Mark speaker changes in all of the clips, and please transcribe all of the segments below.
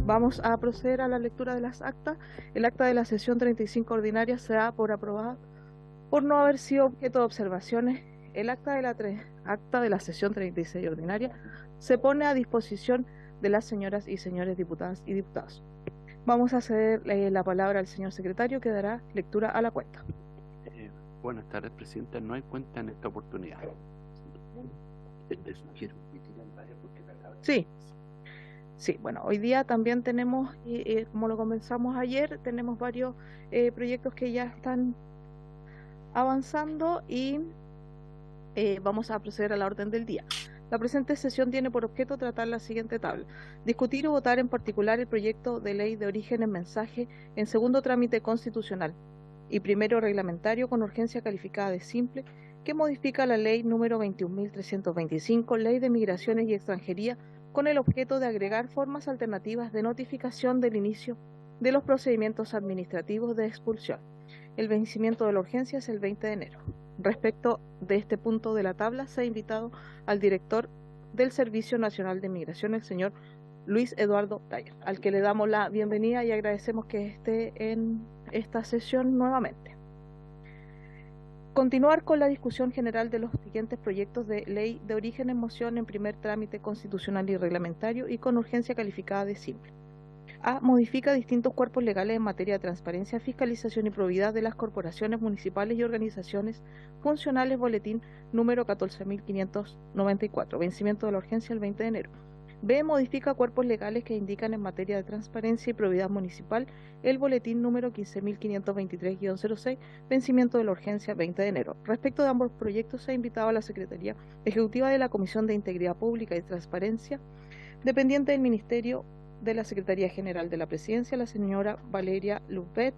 Speaker 1: Vamos a proceder a la lectura de las actas. El acta de la sesión 35 ordinaria se da por aprobada por no haber sido objeto de observaciones. El acta de la sesión 36 ordinaria se pone a disposición de las señoras y señores diputadas y diputados. Vamos a ceder la palabra al señor secretario, que dará lectura a la cuenta.
Speaker 2: Buenas tardes, presidenta. No hay cuenta en esta oportunidad.
Speaker 1: Sí, bueno, hoy día también tenemos, como lo comenzamos ayer, tenemos varios proyectos que ya están avanzando y vamos a proceder a la orden del día. La presente sesión tiene por objeto tratar la siguiente tabla: discutir y votar en particular el proyecto de ley de origen en mensaje en segundo trámite constitucional y primero reglamentario con urgencia calificada de simple, que modifica la ley número 21.325, Ley de Migraciones y Extranjería, con el objeto de agregar formas alternativas de notificación del inicio de los procedimientos administrativos de expulsión. El vencimiento de la urgencia es el 20 de enero. Respecto de este punto de la tabla, se ha invitado al director del Servicio Nacional de Migración, el señor Luis Eduardo Taller, al que le damos la bienvenida y agradecemos que esté en esta sesión nuevamente. Continuar con la discusión general de los siguientes proyectos de ley de origen en moción en primer trámite constitucional y reglamentario y con urgencia calificada de simple. A. Modifica distintos cuerpos legales en materia de transparencia, fiscalización y probidad de las corporaciones municipales y organizaciones funcionales, boletín número 14.594, vencimiento de la urgencia el 20 de enero. B. Modifica cuerpos legales que indican en materia de transparencia y probidad municipal, el boletín número 15.523-06, vencimiento de la urgencia 20 de enero. Respecto de ambos proyectos, se ha invitado a la Secretaría Ejecutiva de la Comisión de Integridad Pública y Transparencia, dependiente del Ministerio de la Secretaría General de la Presidencia, la señora Valeria Lupet,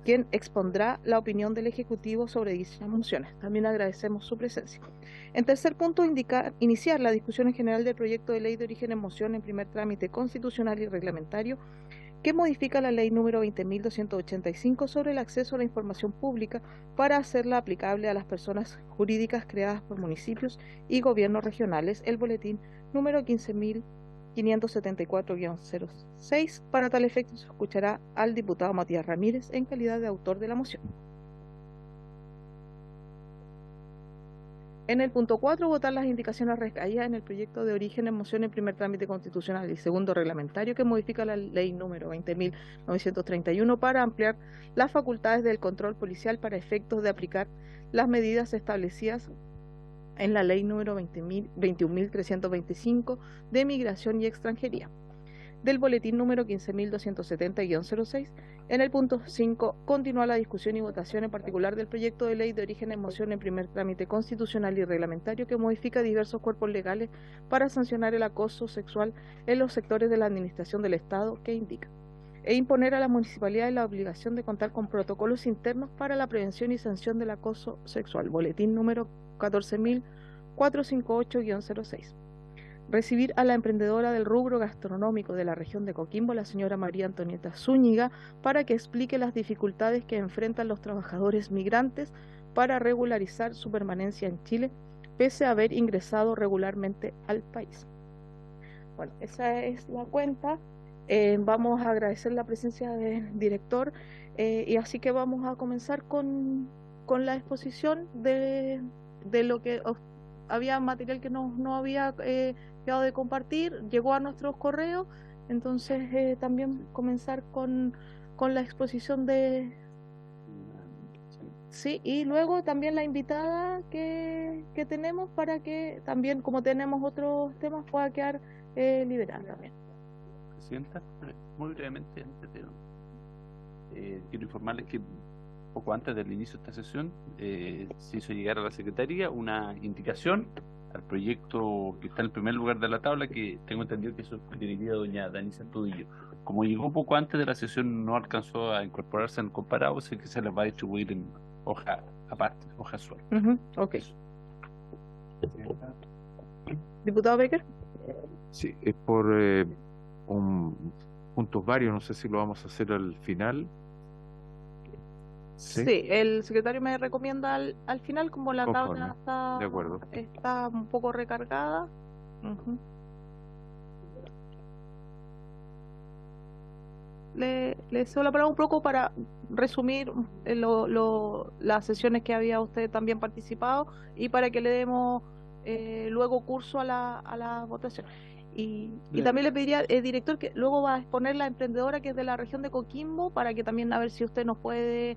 Speaker 1: quien expondrá la opinión del Ejecutivo sobre dichas mociones. También agradecemos su presencia. En tercer punto, iniciar la discusión en general del proyecto de ley de origen en moción en primer trámite constitucional y reglamentario, que modifica la ley número 20.285 sobre el acceso a la información pública para hacerla aplicable a las personas jurídicas creadas por municipios y gobiernos regionales, el boletín número 15.574-06. Para tal efecto se escuchará al diputado Matías Ramírez en calidad de autor de la moción. En el punto 4, votar las indicaciones recaídas en el proyecto de origen en moción en primer trámite constitucional y segundo reglamentario, que modifica la ley número 20.931 para ampliar las facultades del control policial para efectos de aplicar las medidas establecidas en la ley número 21.325 de Migración y Extranjería, del boletín número 15.270-06. En el punto 5, continúa la discusión y votación en particular del proyecto de ley de origen en moción en primer trámite constitucional y reglamentario, que modifica diversos cuerpos legales para sancionar el acoso sexual en los sectores de la administración del Estado, que indica e imponer a las municipalidades la obligación de contar con protocolos internos para la prevención y sanción del acoso sexual, boletín número 14.458-06. Recibir a la emprendedora del rubro gastronómico de la región de Coquimbo, la señora María Antonieta Zúñiga, para que explique las dificultades que enfrentan los trabajadores migrantes para regularizar su permanencia en Chile, pese a haber ingresado regularmente al país. Bueno, esa es la cuenta. Vamos a agradecer la presencia del director y así que vamos a comenzar con la exposición de lo que había material que no había quedado de compartir, llegó a nuestros correos, entonces también comenzar con la exposición de... Sí, y luego también la invitada que tenemos para que también, como tenemos otros temas, pueda quedar liberada también.
Speaker 2: Presidenta, muy brevemente, quiero informarles que poco antes del inicio de esta sesión se hizo llegar a la Secretaría una indicación al proyecto que está en el primer lugar de la tabla, que tengo entendido que eso dirigiría a doña Danisa Tudillo. Como llegó poco antes de la sesión, no alcanzó a incorporarse en el comparado, sé que se les va a distribuir en hoja aparte, hoja suelta.
Speaker 1: Ok. Diputado Becker.
Speaker 3: Sí, es por puntos varios, no sé si lo vamos a hacer al final.
Speaker 1: Sí, el secretario me recomienda al final, como la
Speaker 3: Conforme.
Speaker 1: tabla
Speaker 3: De acuerdo.
Speaker 1: está un poco recargada. Ujú. Le cedo la palabra un poco para resumir las sesiones que había usted también participado y para que le demos luego curso a la votación. Y también le pediría, director, que luego va a exponer la emprendedora que es de la región de Coquimbo, para que también a ver si usted nos puede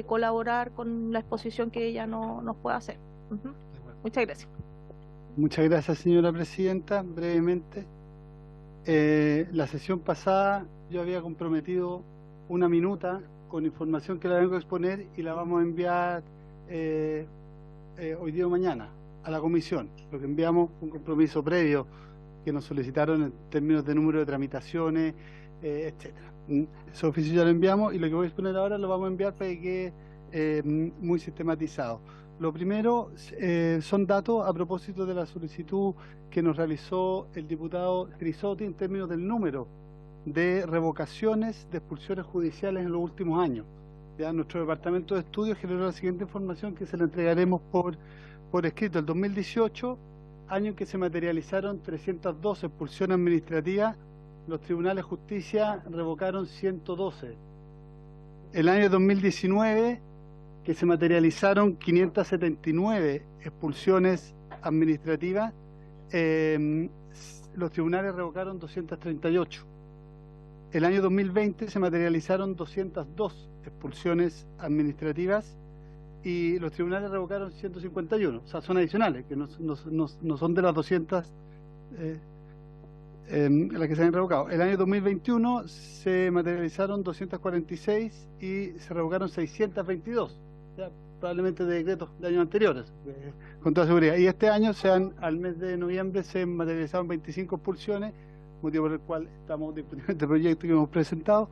Speaker 1: colaborar con la exposición que ella nos pueda hacer. Ujú. Muchas gracias.
Speaker 4: Muchas gracias, señora presidenta. Brevemente, la sesión pasada yo había comprometido una minuta con información que la vengo a exponer y la vamos a enviar hoy día o mañana a la comisión. Lo que enviamos un compromiso previo que nos solicitaron en términos de número de tramitaciones, etcétera. Ese oficio ya lo enviamos y lo que voy a exponer ahora lo vamos a enviar para que quede muy sistematizado. Lo primero son datos a propósito de la solicitud que nos realizó el diputado Grisotti en términos del número de revocaciones de expulsiones judiciales en los últimos años. Ya nuestro departamento de estudios generó la siguiente información que se la entregaremos por escrito. El 2018, año en que se materializaron 312 expulsiones administrativas, los tribunales de justicia revocaron 112. El año 2019, que se materializaron 579 expulsiones administrativas, los tribunales revocaron 238. El año 2020 se materializaron 202 expulsiones administrativas y los tribunales revocaron 151, o sea, son adicionales, que no son de las 200 las que se han revocado. El año 2021 se materializaron 246 y se revocaron 622, ya, probablemente de decretos de años anteriores, con toda seguridad. Y este año, al mes de noviembre, se materializaron 25 expulsiones, motivo por el cual estamos discutiendo este proyecto que hemos presentado,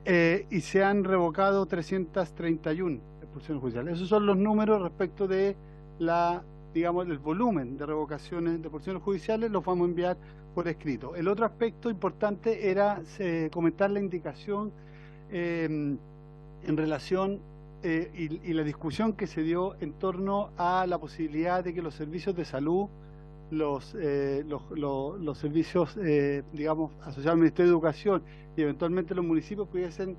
Speaker 4: y se han revocado 331 expulsiones judiciales. Esos son los números respecto de el volumen de revocaciones de expulsiones judiciales. Los vamos a enviar por escrito. El otro aspecto importante era comentar la indicación en relación y la discusión que se dio en torno a la posibilidad de que los servicios de salud, los servicios, asociados al Ministerio de Educación y eventualmente los municipios pudiesen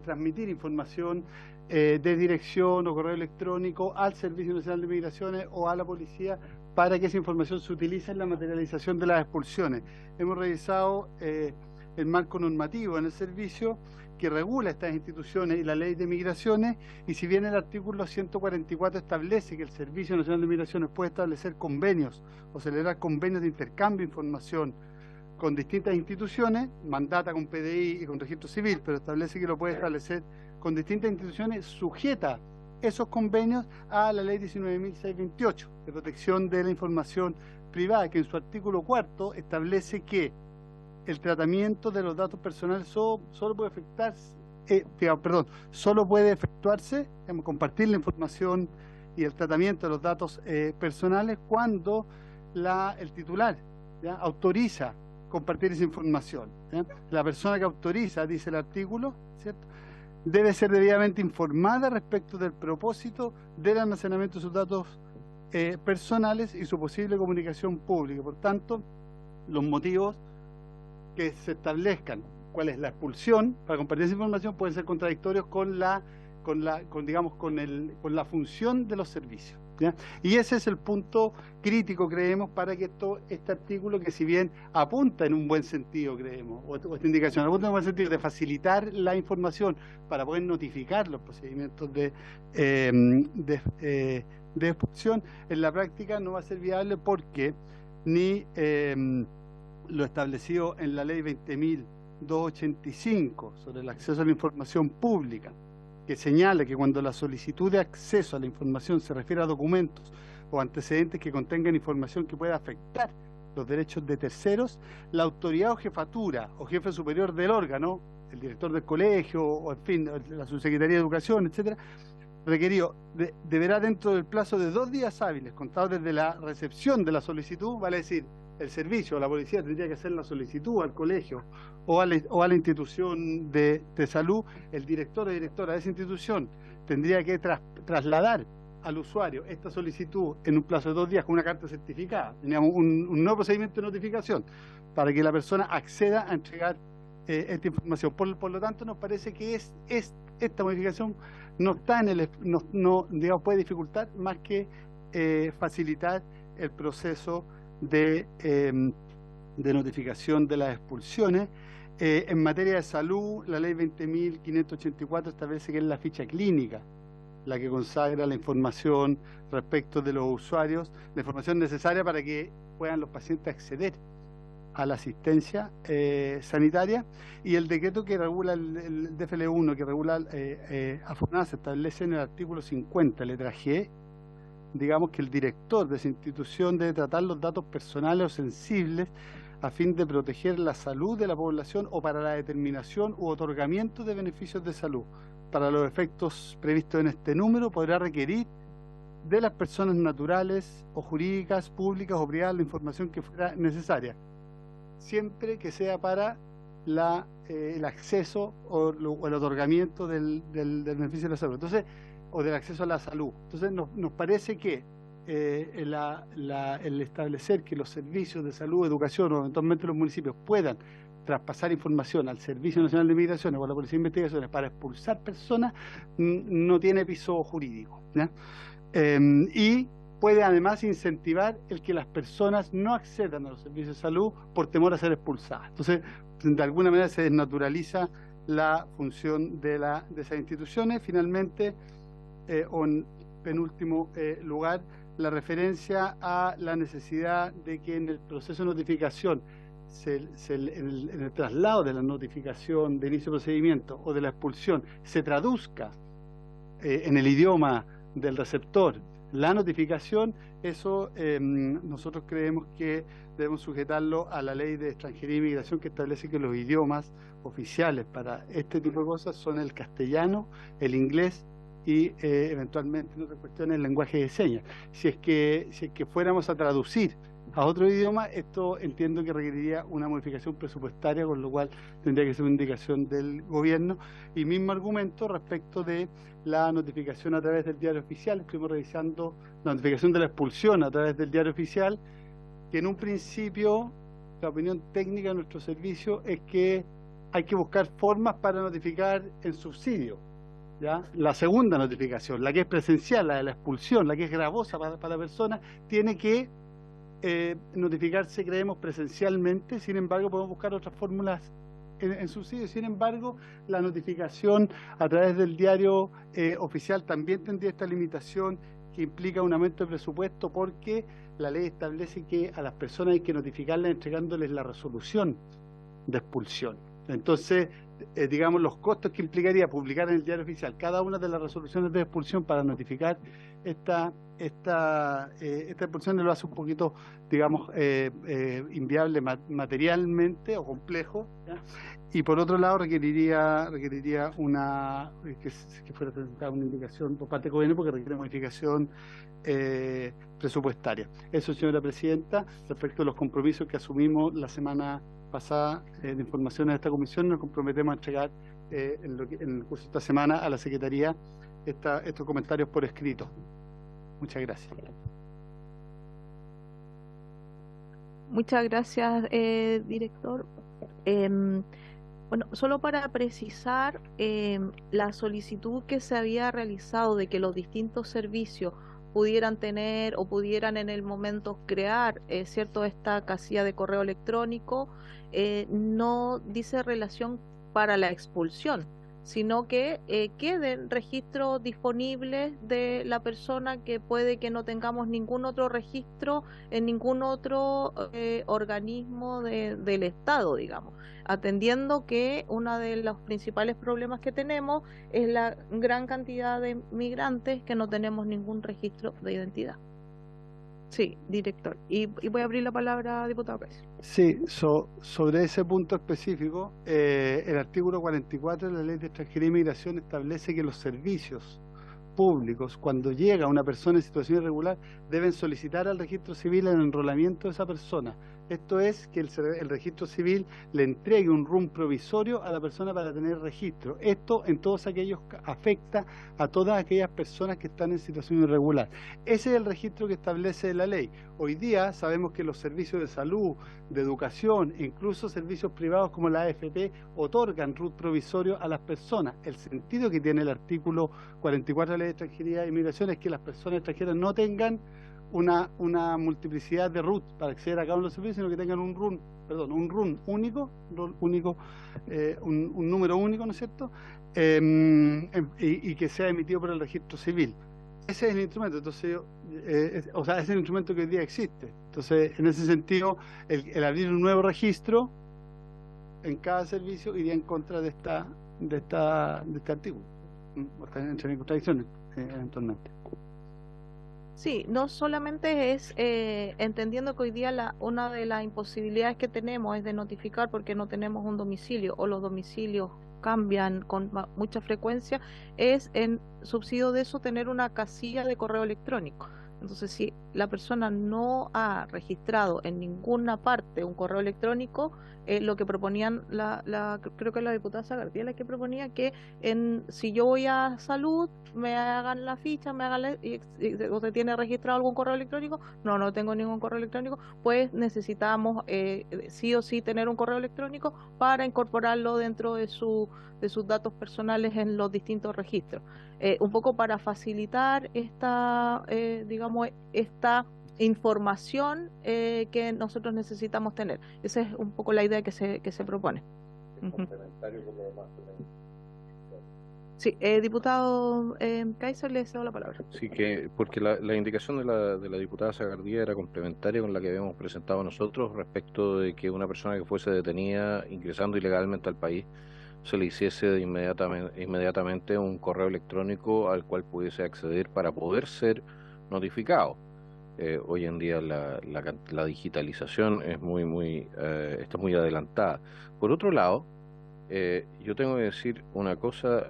Speaker 4: transmitir información de dirección o correo electrónico al Servicio Nacional de Migraciones o a la policía para que esa información se utilice en la materialización de las expulsiones. Hemos revisado el marco normativo en el servicio que regula estas instituciones y la ley de migraciones, y si bien el artículo 144 establece que el Servicio Nacional de Migraciones puede establecer convenios o celebrar convenios de intercambio de información con distintas instituciones, mandata con PDI y con registro civil, pero establece que lo puede establecer con distintas instituciones, sujeta esos convenios a la ley 19.628 de protección de la información privada, que en su artículo 4 establece que el tratamiento de los datos personales solo puede efectuarse, compartir la información y el tratamiento de los datos personales cuando el titular, ¿ya?, autoriza compartir esa información, ¿ya? La persona que autoriza, dice el artículo, ¿cierto?, debe ser debidamente informada respecto del propósito del almacenamiento de sus datos personales y su posible comunicación pública. Por tanto, los motivos que se establezcan cuál es la expulsión para compartir esa información pueden ser contradictorios con la función de los servicios, ¿ya? Y ese es el punto crítico, creemos, para que este artículo, que si bien apunta en un buen sentido, creemos, o esta indicación apunta en un buen sentido de facilitar la información para poder notificar los procedimientos de expulsión, en la práctica no va a ser viable porque ni lo establecido en la ley 20.285 sobre el acceso a la información pública, que señala que cuando la solicitud de acceso a la información se refiere a documentos o antecedentes que contengan información que pueda afectar los derechos de terceros, la autoridad o jefatura o jefe superior del órgano, el director del colegio o en fin, la subsecretaría de Educación, etcétera, requerido, deberá dentro del plazo de 2 días hábiles contados desde la recepción de la solicitud, vale decir, el servicio o la policía tendría que hacer la solicitud al colegio o a la institución de salud. El director o directora de esa institución tendría que trasladar al usuario esta solicitud en un plazo de 2 días con una carta certificada. Teníamos un nuevo procedimiento de notificación para que la persona acceda a entregar esta información. Por lo tanto, nos parece que esta modificación no está digamos, puede dificultar más que facilitar el proceso de notificación de las expulsiones. En materia de salud, la ley 20.584 establece que es la ficha clínica la que consagra la información respecto de los usuarios, la información necesaria para que puedan los pacientes acceder a la asistencia sanitaria, y el decreto que regula el DFL1, que regula a FONASA, establece en el artículo 50, letra G, digamos que el director de esa institución debe tratar los datos personales o sensibles a fin de proteger la salud de la población o para la determinación u otorgamiento de beneficios de salud. Para los efectos previstos en este número, podrá requerir de las personas naturales o jurídicas, públicas o privadas, la información que fuera necesaria, siempre que sea para el acceso o el otorgamiento del beneficio de la salud. Entonces, o del acceso a la salud. Entonces, nos parece que el establecer que los servicios de salud, educación o eventualmente los municipios puedan traspasar información al Servicio Nacional de Migraciones o a la Policía de Investigaciones para expulsar personas no tiene piso jurídico, ¿ya? Y puede además incentivar el que las personas no accedan a los servicios de salud por temor a ser expulsadas. Entonces, de alguna manera se desnaturaliza la función de esas instituciones. Finalmente, o en penúltimo lugar, la referencia a la necesidad de que en el proceso de notificación, en el traslado de la notificación de inicio de procedimiento o de la expulsión, se traduzca en el idioma del receptor la notificación. Eso nosotros creemos que debemos sujetarlo a la Ley de Extranjería e Inmigración, que establece que los idiomas oficiales para este tipo de cosas son el castellano, el inglés y eventualmente en otras cuestiones el lenguaje de señas. Si es que fuéramos a traducir a otro idioma, esto entiendo que requeriría una modificación presupuestaria, con lo cual tendría que ser una indicación del gobierno. Y mismo argumento respecto de la notificación a través del diario oficial. Estuvimos revisando la notificación de la expulsión a través del diario oficial, que en un principio, la opinión técnica de nuestro servicio es que hay que buscar formas para notificar en subsidio, ¿ya? La segunda notificación, la que es presencial, la de la expulsión, la que es gravosa para la persona, tiene que notificarse, creemos, presencialmente. Sin embargo, podemos buscar otras fórmulas en subsidio. Sin embargo, la notificación a través del diario oficial también tendría esta limitación que implica un aumento de presupuesto, porque la ley establece que a las personas hay que notificarlas entregándoles la resolución de expulsión. Entonces, digamos, los costos que implicaría publicar en el diario oficial cada una de las resoluciones de expulsión para notificar esta expulsión lo hace un poquito, digamos, inviable materialmente o complejo, ¿ya? Y por otro lado requeriría que fuera presentada una indicación por parte del gobierno, porque requiere modificación presupuestaria. Eso, señora presidenta, respecto a los compromisos que asumimos la semana pasada de información a esta comisión. Nos comprometemos a entregar en el curso de esta semana a la Secretaría estos comentarios por escrito. Muchas gracias.
Speaker 1: Muchas gracias, director. Bueno, solo para precisar, la solicitud que se había realizado de que los distintos servicios pudieran tener o pudieran en el momento crear, cierto, esta casilla de correo electrónico, no dice relación para la expulsión, sino que queden registros disponibles de la persona, que puede que no tengamos ningún otro registro en ningún otro organismo del Estado, digamos, atendiendo que uno de los principales problemas que tenemos es la gran cantidad de migrantes que no tenemos ningún registro de identidad. Sí, director. Y voy a abrir la palabra, diputado Pérez.
Speaker 4: Sí, sobre ese punto específico, el artículo 44 de la Ley de Extranjería e Inmigración establece que los servicios públicos, cuando llega una persona en situación irregular, deben solicitar al registro civil el enrolamiento de esa persona Esto es que el registro civil le entregue un RUN provisorio a la persona para tener registro. Esto en todos aquellos afecta a todas aquellas personas que están en situación irregular. Ese es el registro que establece la ley. Hoy día sabemos que los servicios de salud, de educación, incluso servicios privados como la AFP, otorgan RUT provisorio a las personas. El sentido que tiene el artículo 44 de la Ley de Extranjería e Inmigración es que las personas extranjeras no tengan una multiplicidad de RUT para acceder a cada uno de los servicios, sino que tengan un RUN único, un número único, ¿no es cierto? Y que sea emitido por el registro civil. Ese es el instrumento, entonces, o sea, ese es el instrumento que hoy día existe. Entonces, en ese sentido, el abrir un nuevo registro en cada servicio iría en contra de este artículo. Entre en contradicciones, eventualmente.
Speaker 1: Sí, no solamente es entendiendo que hoy día una de las imposibilidades que tenemos es de notificar porque no tenemos un domicilio o los domicilios cambian con mucha frecuencia, es en subsidio de eso tener una casilla de correo electrónico. Entonces, si la persona no ha registrado en ninguna parte un correo electrónico, lo que proponían, creo que la diputada Sagardía la que proponía que si yo voy a salud, me hagan la ficha, ¿usted tiene registrado algún correo electrónico? No tengo ningún correo electrónico, pues necesitamos sí o sí tener un correo electrónico para incorporarlo dentro de sus datos personales en los distintos registros. Un poco para facilitar esta información que nosotros necesitamos tener. Esa es un poco la idea que se propone.
Speaker 5: Complementario con lo demás.
Speaker 1: Sí, diputado Kaiser, le cedo la palabra.
Speaker 5: Sí, porque la indicación de la diputada Sagardía era complementaria con la que habíamos presentado nosotros respecto de que una persona que fuese detenida ingresando ilegalmente al país se le hiciese inmediatamente un correo electrónico al cual pudiese acceder para poder ser notificado. Hoy en día la digitalización es está muy adelantada. Por otro lado, yo tengo que decir una cosa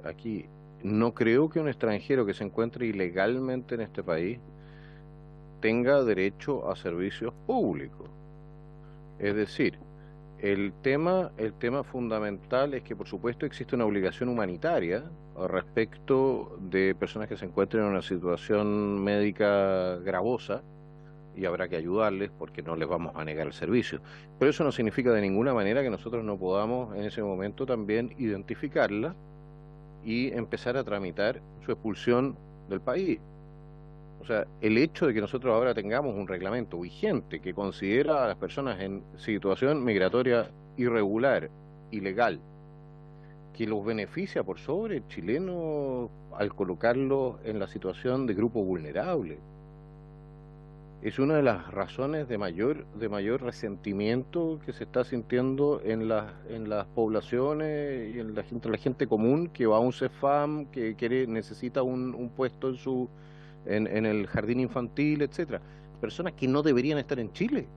Speaker 5: aquí. No creo que un extranjero que se encuentre ilegalmente en este país tenga derecho a servicios públicos. Es decir, el tema fundamental es que, por supuesto, existe una obligación humanitaria respecto de personas que se encuentren en una situación médica gravosa y habrá que ayudarles porque no les vamos a negar el servicio. Pero eso no significa de ninguna manera que nosotros no podamos en ese momento también identificarla y empezar a tramitar su expulsión del país. O sea, el hecho de que nosotros ahora tengamos un reglamento vigente que considera a las personas en situación migratoria irregular, ilegal, que los beneficia por sobre el chileno al colocarlos en la situación de grupo vulnerable, es una de las razones de mayor resentimiento que se está sintiendo en las poblaciones y entre la gente común que va a un CEFAM, que necesita un puesto en el jardín infantil, etcétera. Personas que no deberían estar en Chile,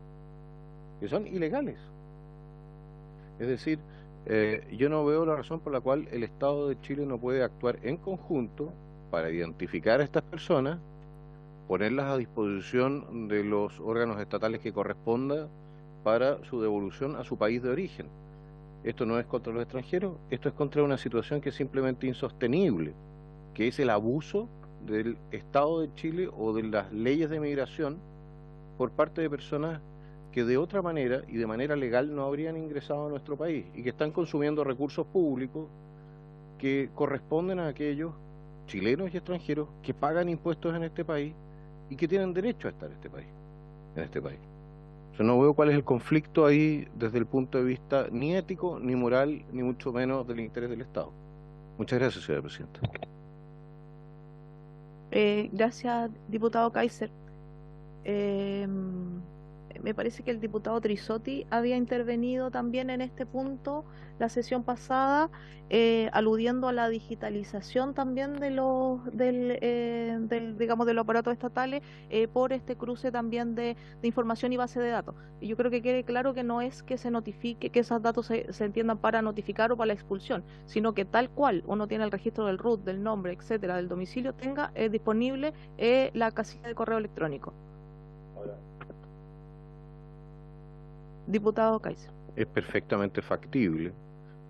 Speaker 5: que son ilegales. Es decir, yo no veo la razón por la cual el Estado de Chile no puede actuar en conjunto para identificar a estas personas, ponerlas a disposición de los órganos estatales que corresponda para su devolución a su país de origen. Esto no es contra los extranjeros, esto es contra una situación que es simplemente insostenible, que es el abuso del Estado de Chile o de las leyes de migración por parte de personas que de otra manera y de manera legal no habrían ingresado a nuestro país y que están consumiendo recursos públicos que corresponden a aquellos chilenos y extranjeros que pagan impuestos en este país y que tienen derecho a estar en este país. Yo no veo cuál es el conflicto ahí desde el punto de vista ni ético, ni moral, ni mucho menos del interés del Estado. Muchas gracias, señora presidenta.
Speaker 1: Gracias, diputado Kaiser. Me parece que el diputado Trisotti había intervenido también en este punto la sesión pasada, aludiendo a la digitalización también de los aparatos estatales por este cruce también de información y base de datos. Y yo creo que quede claro que no es que se notifique, que esos datos se entiendan para notificar o para la expulsión, sino que tal cual uno tiene el registro del RUT, del nombre, etcétera, del domicilio, tenga disponible la casilla de correo electrónico. Diputado Kaiser.
Speaker 5: Es perfectamente factible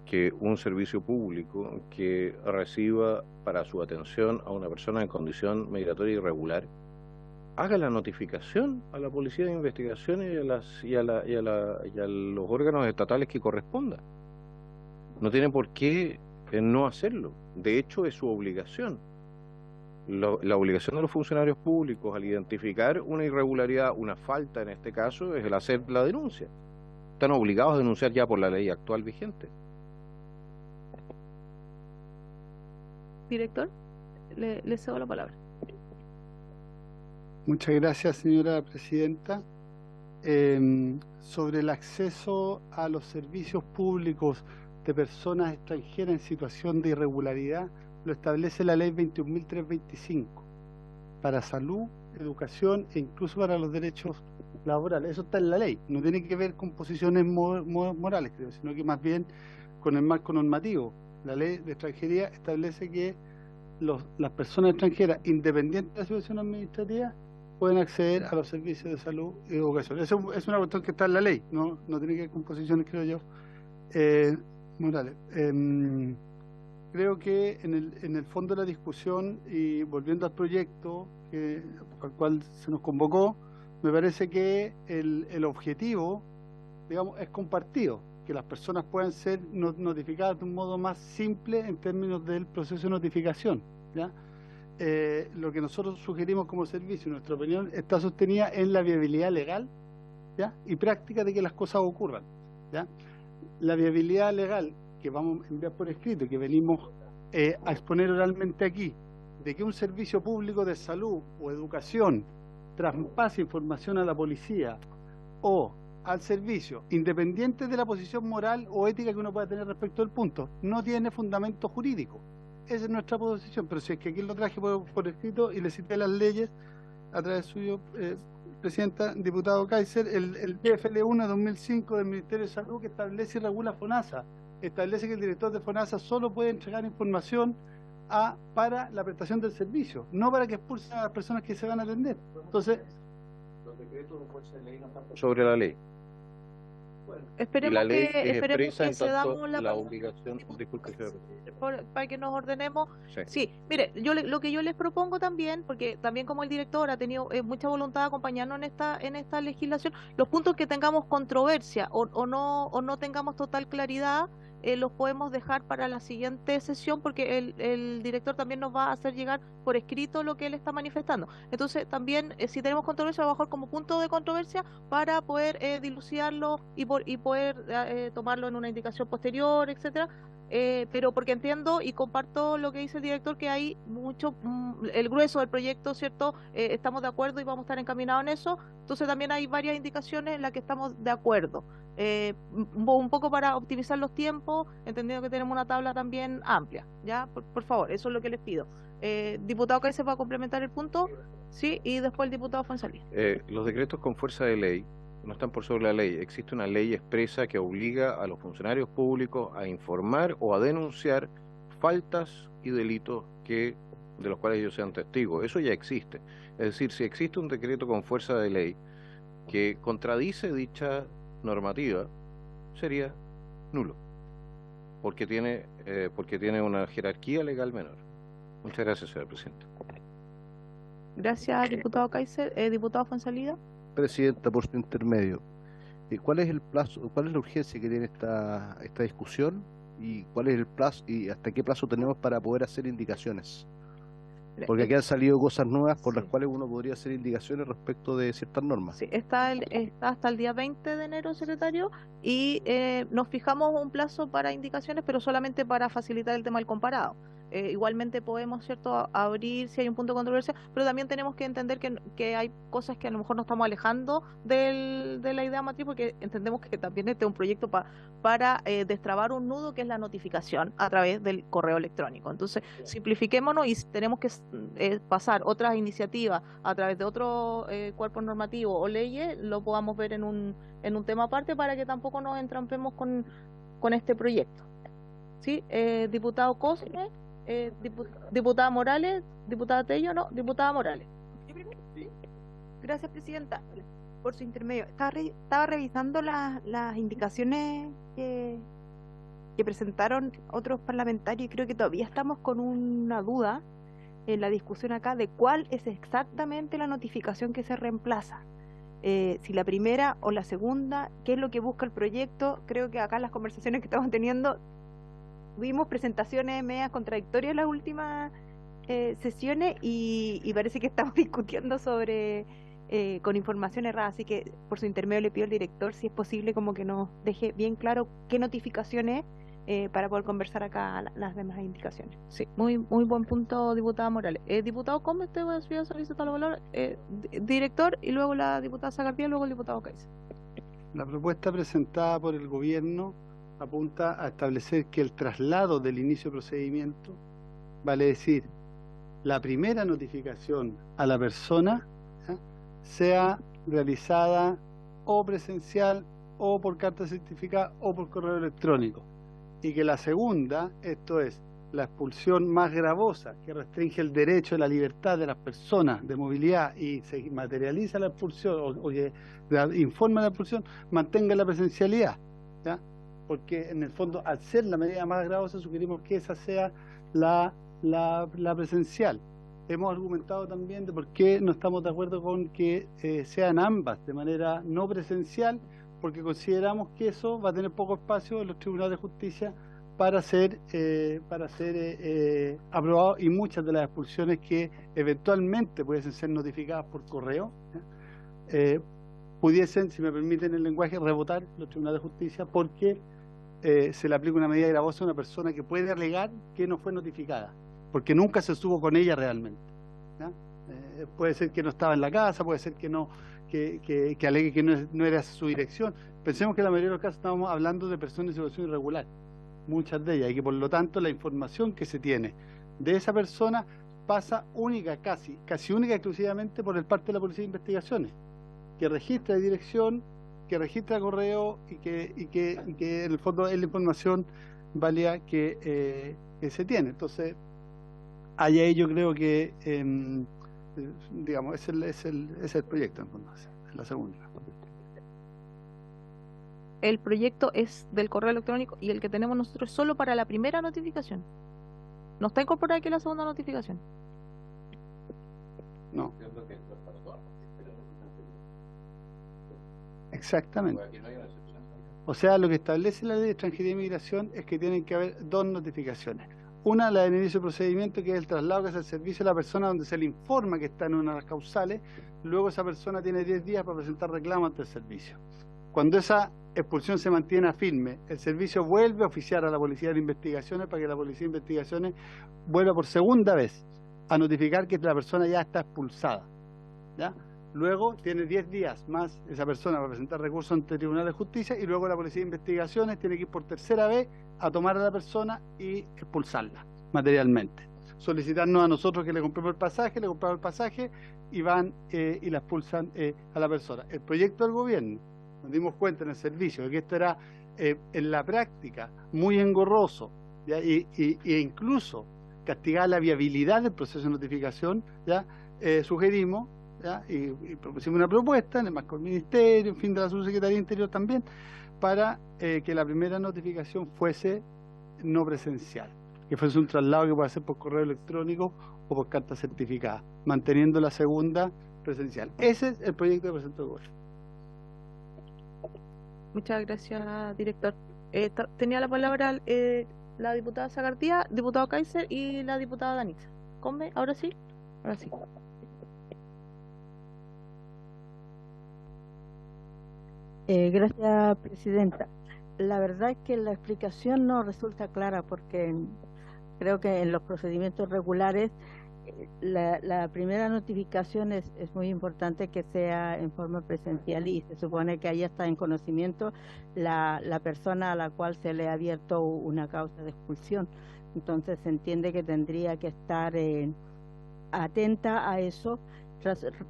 Speaker 5: que un servicio público que reciba para su atención a una persona en condición migratoria irregular haga la notificación a la Policía de Investigación y a los órganos estatales que correspondan. No tiene por qué no hacerlo. De hecho, es su obligación. La obligación de los funcionarios públicos al identificar una irregularidad, una falta en este caso, es el hacer la denuncia. Están obligados a denunciar ya por la ley actual vigente.
Speaker 1: Director, le cedo la palabra.
Speaker 4: Muchas gracias, señora presidenta. Sobre el acceso a los servicios públicos de personas extranjeras en situación de irregularidad, lo establece la ley 21.325 para salud, educación e incluso para los derechos laborales. Eso está en la ley, no tiene que ver con posiciones morales, creo, sino que más bien con el marco normativo. La ley de extranjería establece que las personas extranjeras, independientes de la situación administrativa, pueden acceder a los servicios de salud y educación. Eso es una cuestión que está en la ley, no tiene que ver con posiciones, creo yo, morales. Creo que en el fondo de la discusión, y volviendo al proyecto al cual se nos convocó, me parece que el objetivo, digamos, es compartido, que las personas puedan ser notificadas de un modo más simple en términos del proceso de notificación, ¿ya? Lo que nosotros sugerimos como servicio, en nuestra opinión, está sostenida en la viabilidad legal, ¿ya? Y práctica de que las cosas ocurran, ¿ya? La viabilidad legal que vamos a enviar por escrito y que venimos a exponer oralmente aquí, de que un servicio público de salud o educación traspase información a la policía o al servicio, independiente de la posición moral o ética que uno pueda tener respecto al punto, no tiene fundamento jurídico. Esa es nuestra posición, pero si es que aquí lo traje por escrito y le cité las leyes a través suyo, presidenta, diputado Kaiser, el TFL1 de 2005 del Ministerio de Salud, que establece y regula FONASA, establece que el director de FONASA solo puede entregar información para la prestación del servicio, no para que expulsen a las personas que se van a atender. Entonces,
Speaker 5: los decretos de fuerza de ley no están sobre la ley.
Speaker 1: Bueno,
Speaker 5: y
Speaker 1: esperemos
Speaker 5: la ley
Speaker 1: que
Speaker 5: en tanto
Speaker 1: cedamos
Speaker 5: la obligación, disculpe,
Speaker 1: para que nos ordenemos.
Speaker 5: sí.
Speaker 1: Sí, mire, lo que yo les propongo también, porque también como el director ha tenido mucha voluntad de acompañarnos en esta legislación, los puntos que tengamos controversia o no tengamos total claridad, los podemos dejar para la siguiente sesión, porque el director también nos va a hacer llegar por escrito lo que él está manifestando. Entonces también, si tenemos controversia, a lo mejor como punto de controversia para poder dilucidarlo y poder tomarlo en una indicación posterior, etcétera. Pero porque entiendo y comparto lo que dice el director, que hay mucho, el grueso del proyecto, ¿cierto? Estamos de acuerdo y vamos a estar encaminados en eso. Entonces también hay varias indicaciones en las que estamos de acuerdo. Un poco para optimizar los tiempos, entendiendo que tenemos una tabla también amplia, ¿ya? Por favor, eso es lo que les pido. Diputado Kaiser, va a complementar el punto, sí, y después el diputado Fonsalía.
Speaker 5: Los decretos con fuerza de ley no están por sobre la ley. Existe una ley expresa que obliga a los funcionarios públicos a informar o a denunciar faltas y delitos de los cuales ellos sean testigos. Eso ya existe. Es decir, si existe un decreto con fuerza de ley que contradice dicha normativa, sería nulo, porque tiene una jerarquía legal menor. Muchas gracias, señora presidenta.
Speaker 1: Gracias, diputado Kaiser. Diputado Fonsalida.
Speaker 6: Presidenta, por su intermedio, ¿cuál es el plazo, cuál es la urgencia que tiene esta discusión y cuál es el plazo y hasta qué plazo tenemos para poder hacer indicaciones? Porque aquí han salido cosas nuevas por las cuales uno podría hacer indicaciones respecto de ciertas normas.
Speaker 1: Sí, está hasta el día 20 de enero, secretario, y nos fijamos un plazo para indicaciones, pero solamente para facilitar el tema del comparado. Igualmente podemos, ¿cierto?, abrir si hay un punto de controversia, pero también tenemos que entender que hay cosas que a lo mejor nos estamos alejando de la idea matriz, porque entendemos que también este es un proyecto para destrabar un nudo que es la notificación a través del correo electrónico. Entonces, simplifiquémonos, y si tenemos que pasar otras iniciativas a través de otros cuerpos normativos o leyes, lo podamos ver en un tema aparte, para que tampoco nos entrampemos con este proyecto. ¿Sí? Diputado Cosme. Diputada Morales, diputada Tello, no, diputada Morales. Gracias, presidenta.
Speaker 7: por su intermedio. Estaba revisando las indicaciones que presentaron otros parlamentarios y creo que todavía estamos con una duda en la discusión acá de cuál es exactamente la notificación que se reemplaza. Si la primera o la segunda, qué es lo que busca el proyecto. Creo que acá en las conversaciones que estamos teniendo tuvimos presentaciones medias contradictorias en las últimas sesiones y parece que estamos discutiendo sobre con información errada, así que por su intermedio le pido al director si es posible como que nos deje bien claro qué notificación es para poder conversar acá las demás indicaciones.
Speaker 1: Sí, muy buen punto, diputada Morales. Diputado Come, usted va a solicitar la palabra. Director, y luego la diputada Sagardía, luego el diputado Kaiser.
Speaker 4: La propuesta presentada por el gobierno apunta a establecer que el traslado del inicio de procedimiento, vale decir, la primera notificación a la persona, ¿ya?, sea realizada o presencial o por carta certificada o por correo electrónico, y que la segunda, esto es, la expulsión más gravosa, que restringe el derecho a la libertad de las personas de movilidad y se materializa la expulsión o que informa la expulsión, mantenga la presencialidad, ¿ya? Porque en el fondo, al ser la medida más gravosa, sugerimos que esa sea la presencial. Hemos argumentado también de por qué no estamos de acuerdo con que sean ambas de manera no presencial, porque consideramos que eso va a tener poco espacio en los tribunales de justicia para ser aprobado, y muchas de las expulsiones que eventualmente pudiesen ser notificadas por correo, pudiesen, si me permiten el lenguaje, rebotar los tribunales de justicia porque se le aplica una medida gravosa a una persona que puede alegar que no fue notificada, porque nunca se estuvo con ella realmente, ¿ya? Puede ser que no estaba en la casa, puede ser que no, que alegue que no era su dirección. Pensemos que en la mayoría de los casos estamos hablando de personas en situación irregular, muchas de ellas, y que por lo tanto la información que se tiene de esa persona pasa casi única exclusivamente por el parte de la Policía de Investigaciones, que registra la dirección, que registra correo y que en el fondo es la información válida que se tiene. Entonces, ahí yo creo que digamos, es el proyecto, en fondo, es la segunda.
Speaker 1: El proyecto es del correo electrónico y el que tenemos nosotros es solo para la primera notificación. No está incorporada aquí la segunda notificación.
Speaker 4: No. Exactamente. O sea, lo que establece la ley de extranjería y migración es que tienen que haber dos notificaciones. Una, la del inicio de procedimiento, que es el traslado que es el servicio a la persona, donde se le informa que está en una de las causales. Luego esa persona tiene 10 días para presentar reclamo ante el servicio. Cuando esa expulsión se mantiene firme, el servicio vuelve a oficiar a la Policía de Investigaciones para que la Policía de Investigaciones vuelva por segunda vez a notificar que la persona ya está expulsada, ¿ya? Luego tiene 10 días más esa persona para presentar recursos ante el Tribunal de Justicia, y luego la Policía de Investigaciones tiene que ir por tercera vez a tomar a la persona y expulsarla materialmente. Solicitarnos a nosotros que le compramos el pasaje y van y la expulsan a la persona. El proyecto del gobierno, nos dimos cuenta en el servicio de que esto era en la práctica muy engorroso, ¿ya? E incluso castigar la viabilidad del proceso de notificación, ¿ya? Sugerimos, ¿ya? Y propusimos una propuesta en el marco del Ministerio, en fin, de la Subsecretaría de Interior también, para que la primera notificación fuese no presencial, que fuese un traslado que pueda ser por correo electrónico o por carta certificada, manteniendo la segunda presencial. Ese es el proyecto que presentó el gobierno.
Speaker 1: Muchas gracias, director. Tenía la palabra la diputada Sagardía, diputado Kaiser y la diputada Danitza. ¿Come? ¿Ahora sí? Ahora sí.
Speaker 8: Gracias, presidenta. La verdad es que la explicación no resulta clara, porque creo que en los procedimientos regulares la primera notificación es muy importante que sea en forma presencial, y se supone que ahí está en conocimiento la persona a la cual se le ha abierto una causa de expulsión. Entonces se entiende que tendría que estar atenta a eso.